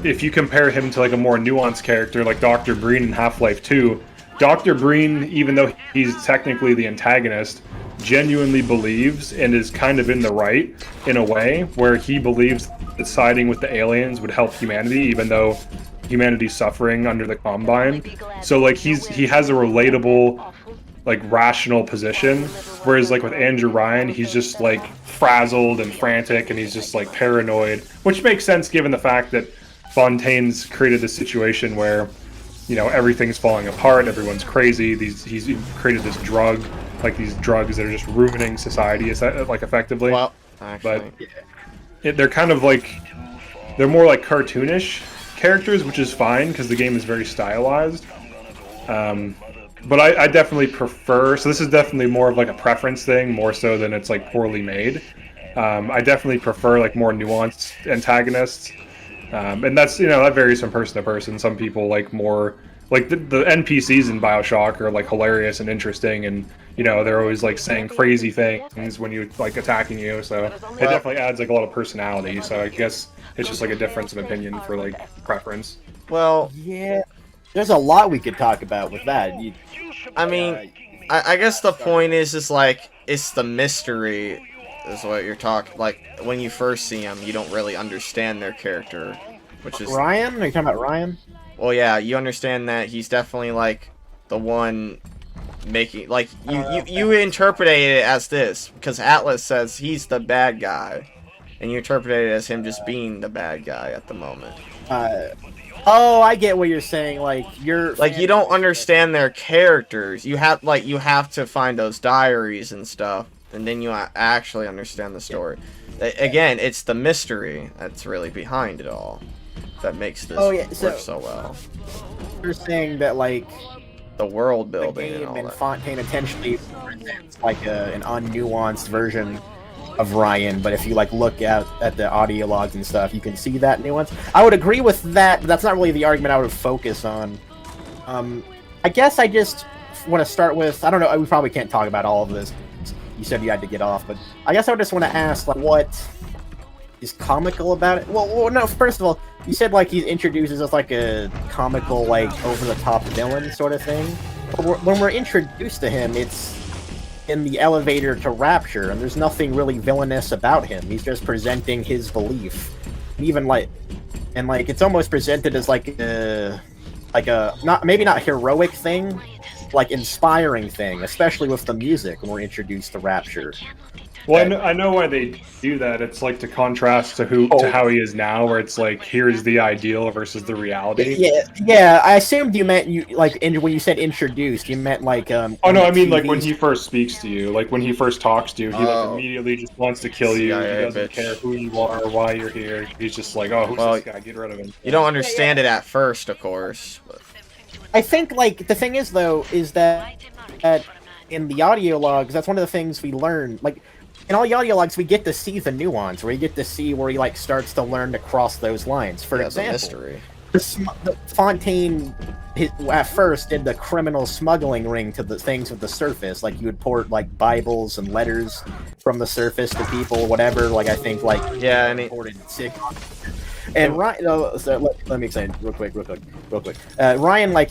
if you compare him to like a more nuanced character like Dr. Breen in Half-Life 2, Dr. Breen, even though he's technically the antagonist, genuinely believes and is kind of in the right in a way where he believes that siding with the aliens would help humanity, even though humanity's suffering under the Combine. So like he has a relatable, like rational position, whereas like with Andrew Ryan, he's just like frazzled and frantic, and he's just like paranoid, which makes sense given the fact that Fontaine's created this situation where, you know, everything's falling apart, everyone's crazy. He's created this drug, like these drugs that are just ruining society, like effectively. Well, actually, but they're kind of like, they're more like cartoonish characters, which is fine because the game is very stylized. But I definitely prefer, so this is definitely more of like a preference thing, more so than it's like poorly made. I definitely prefer like more nuanced antagonists. And that's, you know, that varies from person to person. Some people like more, like the NPCs in Bioshock are like hilarious and interesting, and you know, they're always like saying crazy things when you like attacking you, so it definitely adds like a lot of personality. So I guess it's just like a difference of opinion for like preference. well, Yeah, there's a lot we could talk about with that. I mean, I guess the point is like, it's the mystery is what you're talking. Like, when you first see them, you don't really understand their character, which is... Ryan? Are you talking about Ryan? Well, yeah, you understand that he's definitely, like, the one making... Like, you interpret it as this, because Atlas says he's the bad guy, and you interpret it as him just being the bad guy at the moment. Oh, I get what you're saying. Like, you're... Like, you don't understand their characters. You have to find those diaries and stuff, and then you actually understand the story. Again, it's the mystery that's really behind it all that makes this work so well. You're saying that, like, The world the building and game all and that. Fontaine intentionally presents like an unnuanced version of Ryan, but if you like look at the audio logs and stuff, you can see that nuance. I would agree with that, but that's not really the argument I would focus on. I guess I just want to start with, I don't know, we probably can't talk about all of this. You said you had to get off, but I guess I would just want to ask, like, what is comical about it? Well, no, first of all, you said, like, he introduces us like a comical, like, over-the-top villain sort of thing. But when we're introduced to him, it's in the elevator to Rapture, and there's nothing really villainous about him. He's just presenting his belief. Even, like, and, like, it's almost presented as, like a maybe not heroic thing, like inspiring thing, especially with the music when we're introduced to Rapture. Well, I know why they do that. It's like to contrast to how he is now, where it's like, here's the ideal versus the reality. Yeah. I assumed you meant when you said introduced, you meant like Oh no, I mean like when he first speaks to you, like when he first talks to you, he like immediately just wants to kill you. CIA, he doesn't care who you are or why you're here. He's just like, oh, who's this guy? Get rid of him. You don't understand it at first, of course. But... I think, like, the thing is, though, is that in the audio logs, that's one of the things we learn. Like, in all the audio logs, we get to see the nuance, where you get to see where he, like, starts to learn to cross those lines. For example, mystery. The Fontaine, at first, did the criminal smuggling ring to the things with the surface. Like, you would port, like, Bibles and letters from the surface to people, whatever. Like, I think, like, yeah, and he ported sick. And Ryan, let me explain real quick. Ryan, like,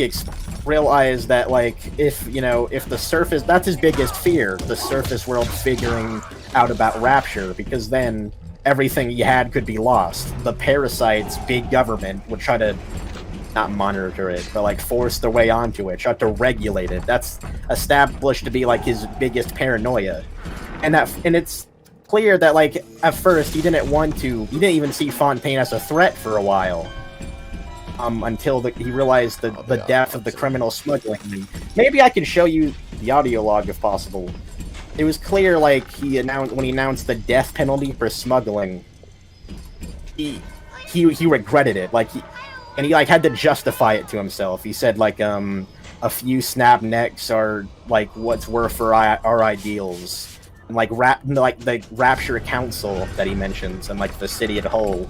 realized that, like, if the surface, that's his biggest fear, the surface world figuring out about Rapture, because then everything he had could be lost. The parasites, big government, would try to not monitor it, but, like, force their way onto it, try to regulate it. That's established to be, like, his biggest paranoia. And it's clear that, like, at first he didn't even see Fontaine as a threat for a while, until he realized the depth of the criminal smuggling. Maybe I could show you the audio log if possible. It was clear, like, when he announced the death penalty for smuggling, he regretted it, like, he had to justify it to himself. He said, like, a few snap necks are, like, what's worth for our ideals. And, like, the Rapture Council that he mentions, and, like, the city as a whole,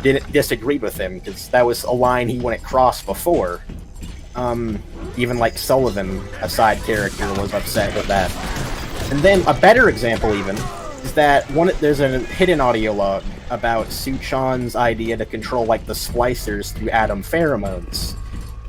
didn't disagree with him, because that was a line he wouldn't cross before. Even, like, Sullivan, a side character, was upset with that. And then, a better example even, is that there's a hidden audio log about Suchon's idea to control like the splicers through atom pheromones.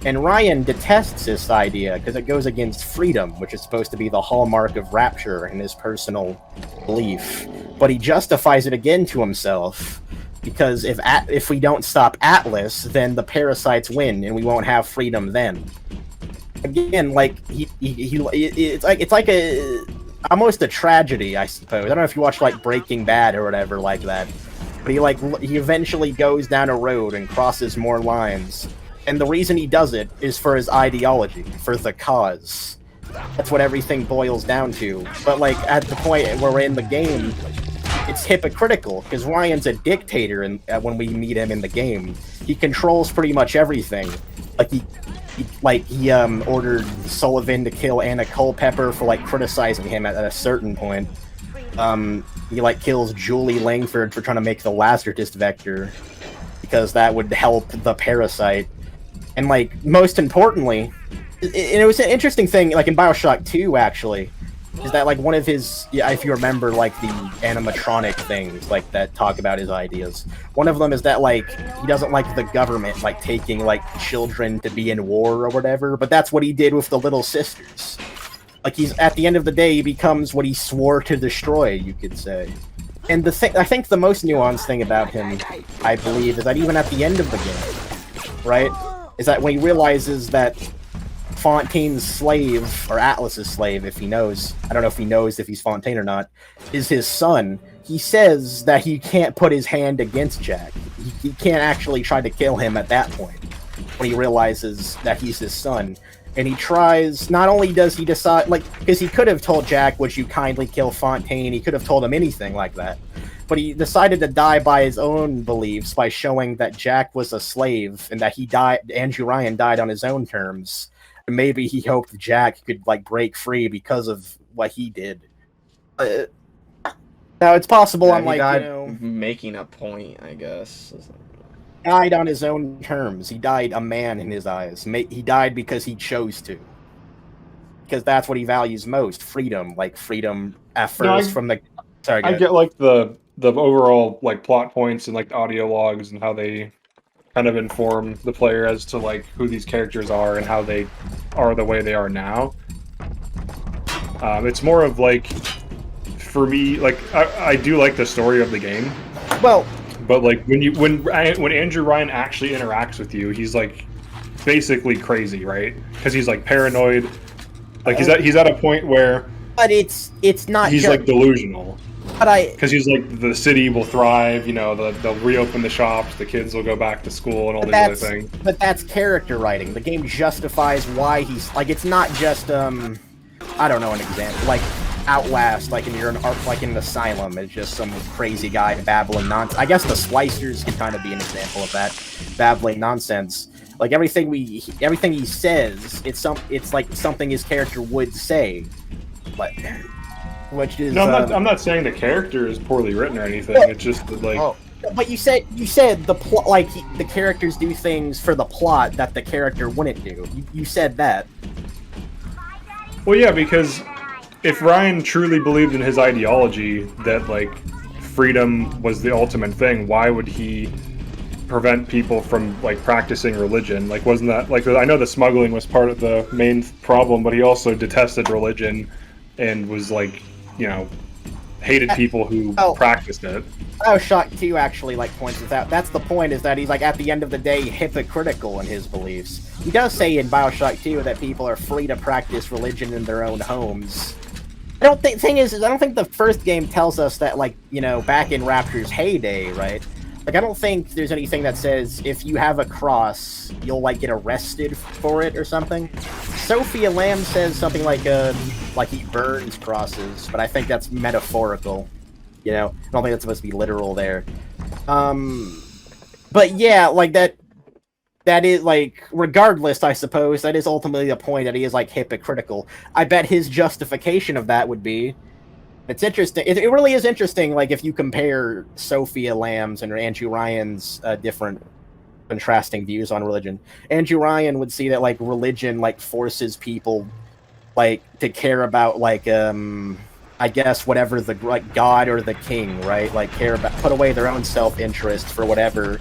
And Ryan detests this idea because it goes against freedom, which is supposed to be the hallmark of Rapture in his personal belief. But he justifies it again to himself because if we don't stop Atlas, then the parasites win and we won't have freedom then. Again, like it's like a almost a tragedy, I suppose. I don't know if you watch like Breaking Bad or whatever like that, but he eventually goes down a road and crosses more lines. And the reason he does it is for his ideology, for the cause. That's what everything boils down to. But, like, at the point where we're in the game, it's hypocritical, because Ryan's a dictator when we meet him in the game. He controls pretty much everything. Like, he ordered Sullivan to kill Anna Culpepper for, like, criticizing him at a certain point. He, like, kills Julie Langford for trying to make the Lacertus vector, because that would help the parasite. And, like, most importantly, it was an interesting thing, like, in Bioshock 2, actually, is that, like, one of his, if you remember, like, the animatronic things, like, that talk about his ideas, one of them is that, like, he doesn't like the government, like, taking, like, children to be in war or whatever, but that's what he did with the Little Sisters. Like, at the end of the day, he becomes what he swore to destroy, you could say. And I think the most nuanced thing about him, I believe, is that even at the end of the game, right, is that when he realizes that Fontaine's slave, or Atlas's slave, if he knows, I don't know if he knows if he's Fontaine or not, is his son, he says that he can't put his hand against Jack. He can't actually try to kill him at that point, when he realizes that he's his son. And he tries, not only does he decide, like, because he could have told Jack, would you kindly kill Fontaine, he could have told him anything like that. But he decided to die by his own beliefs by showing that Jack was a slave and that Andrew Ryan died on his own terms. And maybe he hoped Jack could, like, break free because of what he did. Now, it's possible I'm like, making a point, I guess. Died on his own terms. He died a man in his eyes. He died because he chose to. Because that's what he values most. Freedom. Like, freedom at first from the... Sorry, I get, like, the overall, like, plot points and, like, audio logs and how they kind of inform the player as to, like, who these characters are and how they are the way they are now. It's more of, like, for me, like, I do like the story of the game. Well... But, like, when Andrew Ryan actually interacts with you, he's, like, basically crazy, right? Because he's, like, paranoid. Like, he's at a point where... But it's not he's, like, delusional. Because he's like, the city will thrive, you know, they'll reopen the shops, the kids will go back to school and all these other things. But that's character writing. The game justifies why he's, like, it's not just, I don't know an example, like, Outlast, like, you're like in an asylum, it's just some crazy guy babbling nonsense. I guess the Splicers can kind of be an example of that, babbling nonsense. Like, everything he says, it's like something his character would say. But... Which is, no, I'm not saying the character is poorly written or anything. It's just that, like. Oh, but you said the plot, like the characters do things for the plot that the character wouldn't do. You said that. Well, yeah, because if Ryan truly believed in his ideology that, like, freedom was the ultimate thing, why would he prevent people from, like, practicing religion? Like, wasn't that, like, I know the smuggling was part of the main problem, but he also detested religion and was, like, you know, hated people who practiced it. Bioshock 2 actually, like, points this out. That's the point, is that he's, like, at the end of the day, hypocritical in his beliefs. He does say in Bioshock 2 that people are free to practice religion in their own homes. I don't think the first game tells us that, like, you know, back in Rapture's heyday, right? Like, I don't think there's anything that says if you have a cross, you'll, like, get arrested for it or something. Sophia Lamb says something like he burns crosses, but I think that's metaphorical. You know, I don't think that's supposed to be literal there. But yeah, like, that is, like, regardless, I suppose, that is ultimately the point, that he is, like, hypocritical. I bet his justification of that would be... It's interesting. It really is interesting, like, if you compare Sophia Lamb's and Andrew Ryan's different contrasting views on religion. Andrew Ryan would see that, like, religion, like, forces people, like, to care about, like, I guess whatever the like god or the king, right? Like care about, put away their own self-interest for whatever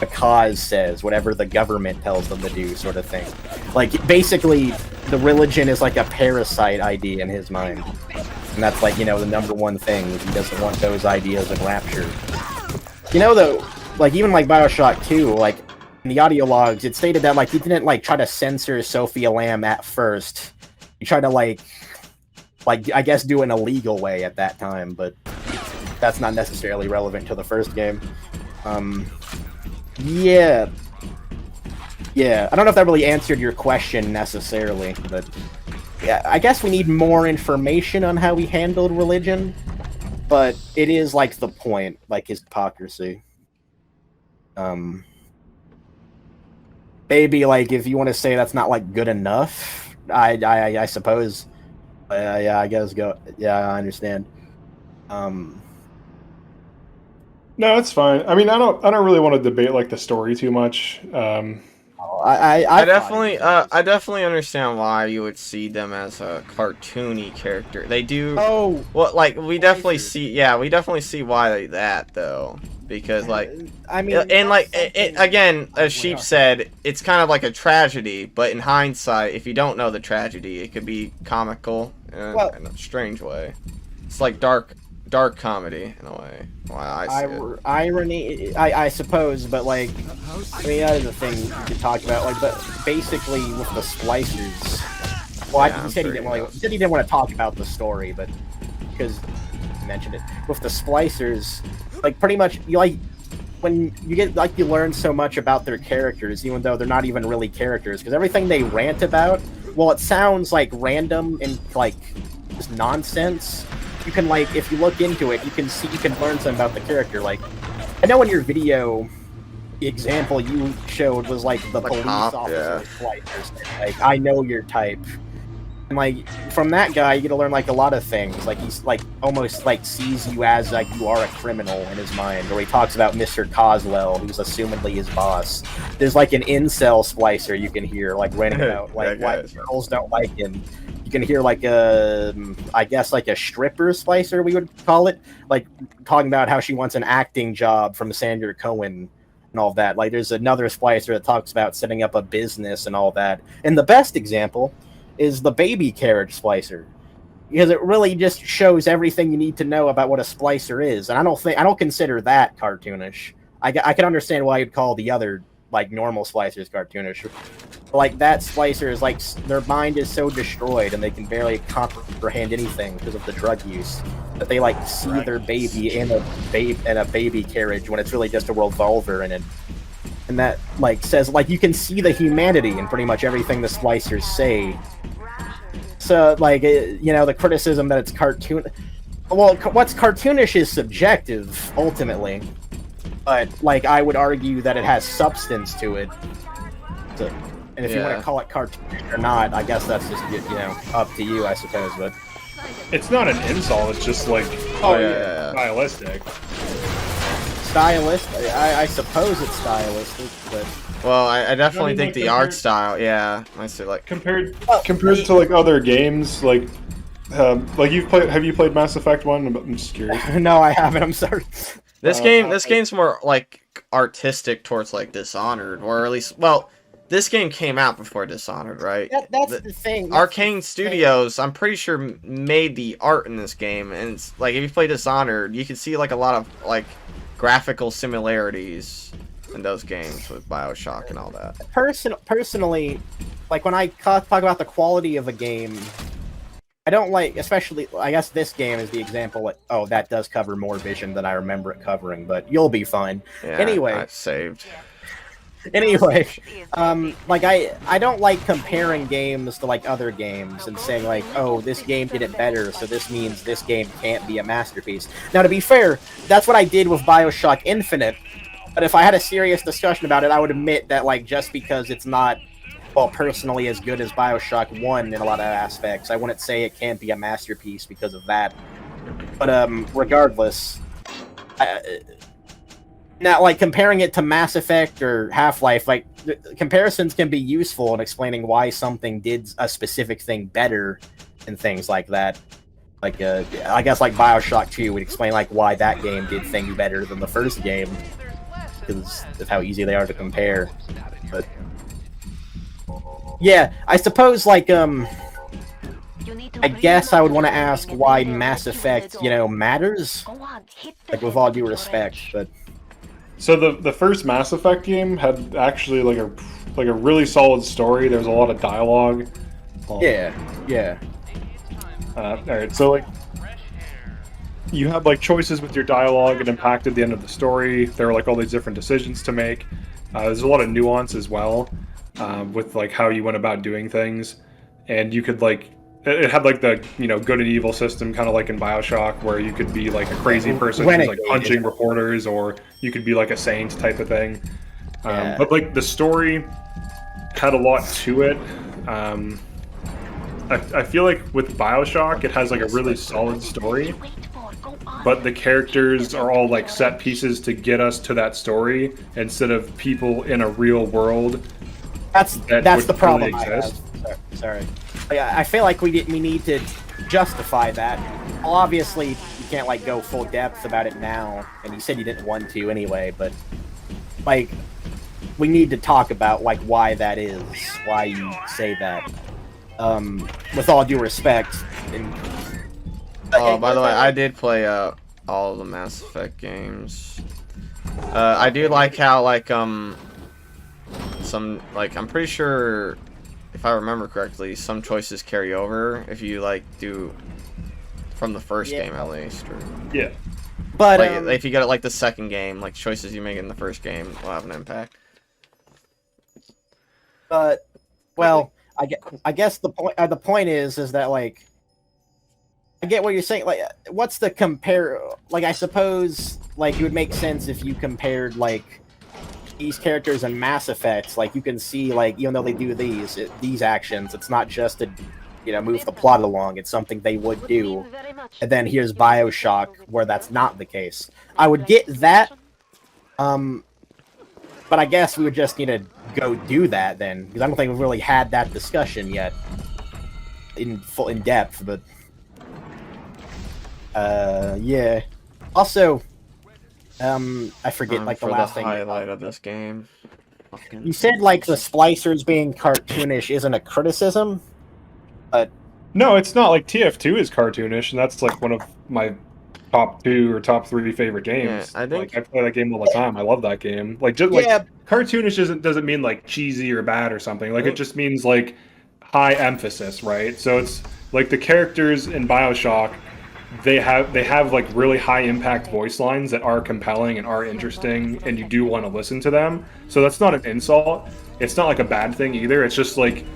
the cause says, whatever the government tells them to do, sort of thing. Like basically, the religion is like a parasite idea in his mind, and that's like, you know, the number one thing. He doesn't want those ideas enraptured. You know, though, like even like Bioshock 2, like in the audio logs, it stated that like he didn't like try to censor Sophia Lamb at first. He tried to like I guess do it in a legal way at that time, but that's not necessarily relevant to the first game. Yeah. I don't know if that really answered your question necessarily, but yeah, I guess we need more information on how he handled religion, but it is like the point, like his hypocrisy. Maybe like if you want to say that's not like good enough, I suppose. Yeah, I guess go. Yeah, I understand. No, it's fine. I mean, I don't really want to debate like the story too much. I definitely understand why you would see them as a cartoony character. They do. Oh, well, like we definitely see. Yeah, we definitely see why that though, because like I mean, and like again, as Sheep said, it's kind of like a tragedy. But in hindsight, if you don't know the tragedy, it could be comical in a strange way. It's like dark comedy in a way. Wow, I see it. Irony, I suppose, but like, I mean, that is a thing you could talk about. Like, but basically with the splicers, well, Yeah, he said he didn't want to talk about the story, but because he mentioned it with the splicers, like pretty much you like when you get like you learn so much about their characters, even though they're not even really characters, because everything they rant about, well, it sounds like random and like just nonsense. You can like, if you look into it, you can learn something about the character. Like, I know in your video, the example you showed was like the police officer splicers. Like, I know your type, and like from that guy, you get to learn like a lot of things. Like he's like almost like sees you as like you are a criminal in his mind, or he talks about Mr. Coswell, who's assumedly his boss. There's like an incel splicer you can hear like ranting about like why girls don't like him. You can hear like I guess like a stripper splicer, we would call it, like talking about how she wants an acting job from Sandra Cohen and all that. Like there's another splicer that talks about setting up a business and all that. And the best example is the baby carriage splicer, because it really just shows everything you need to know about what a splicer is. And I don't consider that cartoonish. I can understand why you'd call the other like normal splicers cartoonish. Like that splicer is like their mind is so destroyed and they can barely comprehend anything because of the drug use that they like see their baby in a baby carriage when it's really just a revolver in it. And that like says like you can see the humanity in pretty much everything the splicers say. So like you know, the criticism that it's cartoon, well, what's cartoonish is subjective ultimately, but like I would argue that it has substance to it. So, and if you want to call it cartoonish or not, I guess that's just, you know, up to you, I suppose. But it's not an insult. It's just like stylistic. Stylistic. I suppose it's stylistic, but well, I definitely think the art style. Yeah, I say like compared to like other games, like have you played Mass Effect 1? I'm just curious. No, I haven't. I'm sorry. This game's more like artistic towards like Dishonored, or at least, well, this game came out before Dishonored, right? That's the thing. Arcane Studios, I'm pretty sure, made the art in this game, and it's like if you play Dishonored, you can see like a lot of like graphical similarities in those games with Bioshock and all that. Personally, like when I talk about the quality of a game, I don't like, especially, I guess this game is the example, like, oh, that does cover more vision than I remember it covering, but you'll be fine. Yeah, anyway. I saved. Anyway, like, I don't like comparing games to, like, other games and saying, like, oh, this game did it better, so this means this game can't be a masterpiece. Now, to be fair, that's what I did with Bioshock Infinite, but if I had a serious discussion about it, I would admit that, like, just because it's not, well, personally as good as Bioshock 1 in a lot of aspects, I wouldn't say it can't be a masterpiece because of that. But, regardless, now, like, comparing it to Mass Effect or Half-Life, like, comparisons can be useful in explaining why something did a specific thing better and things like that. Like, I guess like Bioshock 2 would explain like why that game did things better than the first game, because of how easy they are to compare. But yeah, I suppose like I guess I would want to ask why Mass Effect, you know, matters. Like with all due respect, but So the first Mass Effect game had actually like a really solid story. There was a lot of dialogue. yeah, yeah. Alright, so like you had like choices with your dialogue. It impacted the end of the story. There were like all these different decisions to make. There's a lot of nuance as well with like how you went about doing things, and you could like it had like the good and evil system, kind of like in Bioshock, where you could be like a crazy person who's like punching reporters, or you could be like a saint type of thing. But like the story had a lot to it. I feel like with Bioshock, it has like a really solid story, but the characters are all like set pieces to get us to that story instead of people in a real world. That's the problem I have. Sorry. I feel like we need to justify that. Well, obviously, you can't like go full depth about it now, and you said you didn't want to anyway. But like, we need to talk about like why that is, why you say that. With all due respect. Oh, by the way, I did play all of the Mass Effect games. I do like how some I'm pretty sure, if I remember correctly, some choices carry over if you like do from the first game at least. Or, yeah. But like, if you get it like the second game, like choices you make in the first game will have an impact. But well, I guess the point is that like I get what you're saying. Like, what's the compare? Like, I suppose like it would make sense if you compared like these characters in Mass Effect. Like, you can see like even though they do these actions, it's not just to move the plot along. It's something they would do. And then here's Bioshock, where that's not the case. I would get that. But I guess we would just need to go do that then, because I don't think we've really had that discussion yet in depth. But yeah. Also, I forget like the last thing. Highlight of this game. You said like the splicers being cartoonish isn't a criticism, but no, it's not. Like TF2 is cartoonish, and that's like one of my top 2 or top 3 favorite games. Yeah, I think I play that game all the time. I love that game. Like just cartoonish doesn't mean like cheesy or bad or something. Like it just means like high emphasis, right? So it's like the characters in Bioshock, they have like really high impact voice lines that are compelling and are interesting, and you do want to listen to them. So that's not an insult. It's not like a bad thing either. It's just like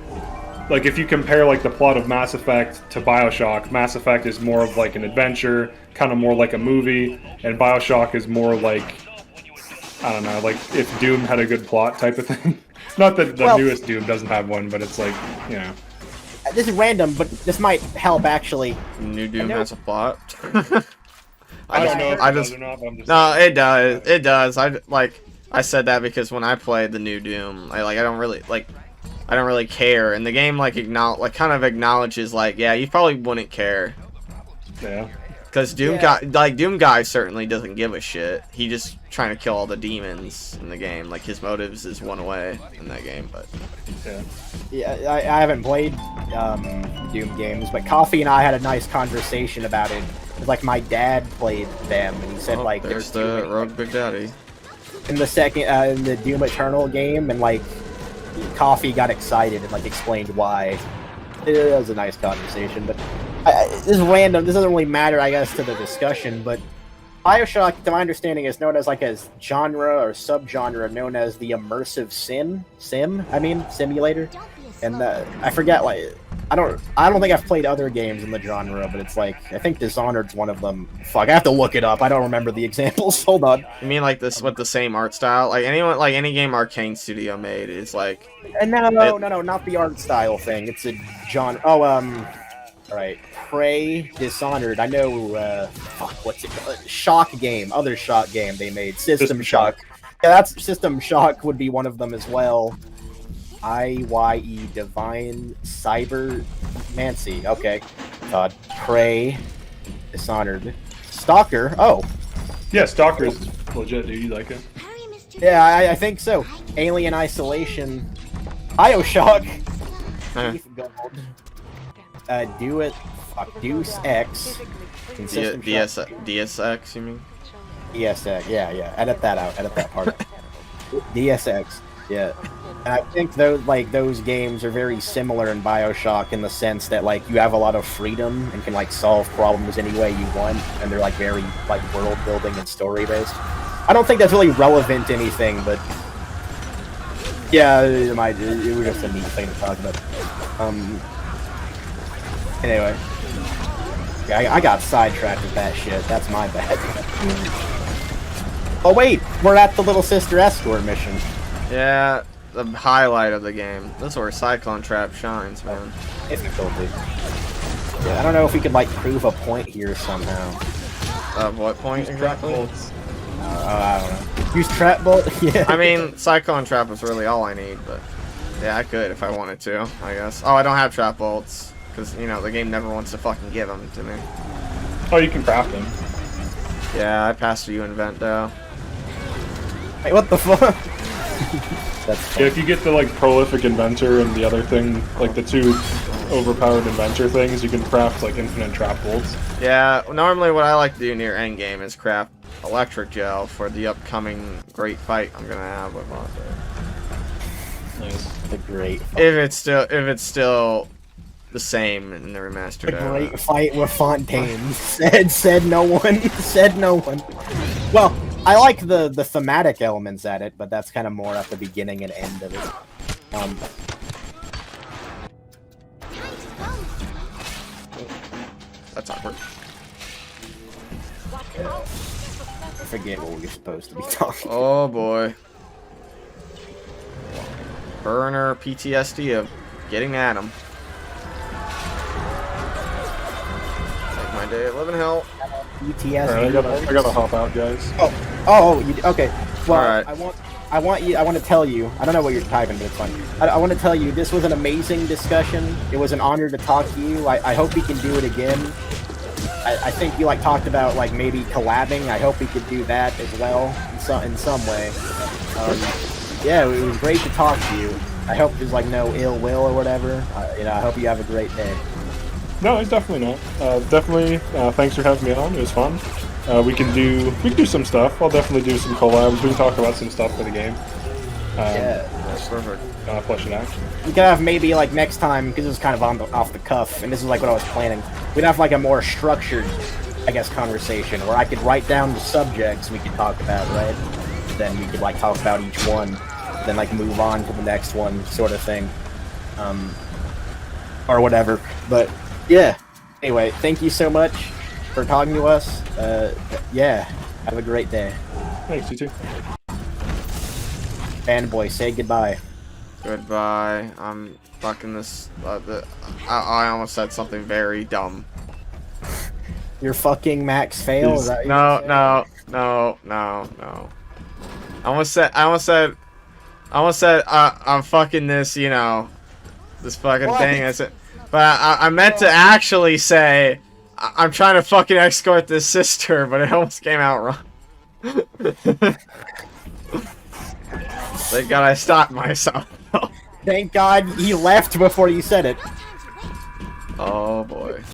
if you compare like the plot of Mass Effect to Bioshock, Mass Effect is more of like an adventure, kind of more like a movie, and Bioshock is more like, I don't know, like if Doom had a good plot type of thing. Not that the newest Doom doesn't have one, but it's like, This is random, but this might help actually. New Doom has a plot. I don't know if it does or not, but I'm just saying. It does. It does. I said that because when I played the new Doom, I don't really care, and the game kind of acknowledges you probably wouldn't care. Yeah. Because Doom guy certainly doesn't give a shit. He just trying to kill all the demons in the game. Like his motives is one way in that game, but yeah, I haven't played Doom games, but Coffee and I had a nice conversation about it. Like my dad played them, and he said there's the Rogue Big Daddy in the second in the Doom Eternal game, and Coffee got excited and explained why. It was a nice conversation, but this is random. This doesn't really matter, I guess, to the discussion. But Bioshock, to my understanding, is known as a genre or subgenre known as the immersive simulator. And I forget, I don't think I've played other games in the genre, but it's I think Dishonored's one of them. Fuck, I have to look it up. I don't remember the examples. Hold on. You mean this with the same art style? Any game Arcane Studio made is And no, not the art style thing. It's a genre. Oh, alright. Prey, Dishonored. I know, fuck, what's it called? Other Shock game they made. System Shock. Yeah, System Shock would be one of them as well. IYE, Divine Cyber Mancy. Okay. Prey, Dishonored, Stalker. Oh, Yeah, Stalker's legit, dude. You like it? yeah, I think so. Alien Isolation, Bioshock, Thief Gold, Do It, Deuce X, Consistent DSX, you mean? DSX, yeah. Edit that out. Edit that part. DSX, yeah. And I think those games are very similar in Bioshock in the sense that like you have a lot of freedom and can like solve problems any way you want, and they're like very like world building and story based. I don't think that's really relevant to anything, but yeah, it was just a neat thing to talk about. Anyway, yeah, I got sidetracked with that shit. That's my bad. Oh wait, we're at the Little Sister escort mission. Yeah, the highlight of the game. That's where Cyclone Trap shines, man. Difficulty. Yeah, I don't know if we could like prove a point here somehow. Of what point exactly? I don't know. Use trap bolt? Yeah. I mean, Cyclone Trap is really all I need, but yeah, I could if I wanted to, I guess. Oh, I don't have trap bolts, because, you know, the game never wants to fucking give them to me. Oh, you can craft them. Yeah, I passed a invent though. Wait, what the fuck? That's Yeah, if you get the like prolific inventor and the other thing, like the two overpowered inventor things, you can craft like infinite trap bolts. Yeah, normally what I like to do near endgame is craft electric gel for the upcoming great fight I'm gonna have with Monte. Nice. the great. If it's still the same in the remastered. The great fight with Fontaine. Said no one. Said no one. Well, I like the thematic elements at it, but that's kind of more at the beginning and end of it. That's awkward. I forget what we're supposed to be talking. Oh boy. Burner PTSD of getting at him. Make my day live in hell. PTSD. Alright, I gotta hop out, guys. Okay. Well, Alright. I want to tell you. I don't know what you're typing, but it's fine. I want to tell you this was an amazing discussion. It was an honor to talk to you. I hope we can do it again. I think you like talked about like maybe collabing. I hope we could do that as well in some way. Yeah, it was great to talk to you. I hope there's like no ill will or whatever. I hope you have a great day. No, it's definitely not. Definitely, thanks for having me on. It was fun. We can do some stuff. I'll definitely do some collabs. We can talk about some stuff for the game. Yeah, That's perfect. Flesh it out. we could have maybe like next time, because it was kind of off the cuff, and this is like what I was planning. We'd have like a more structured, I guess, conversation where I could write down the subjects we could talk about, right? Then we could like talk about each one, then like move on to the next one, sort of thing, or whatever. But yeah. Anyway, thank you so much for talking to us. Yeah, have a great day. Thanks, you too. Fanboy, say goodbye. Goodbye. I'm fucking this. I almost said something very dumb. You're fucking Max Fail? Is that what you're No. I almost said I'm fucking this, this fucking What? thing. I said, but I meant to actually say I'm trying to fucking escort this sister, but it almost came out wrong. Thank God I stopped myself. Thank God he left before you said it. Oh boy.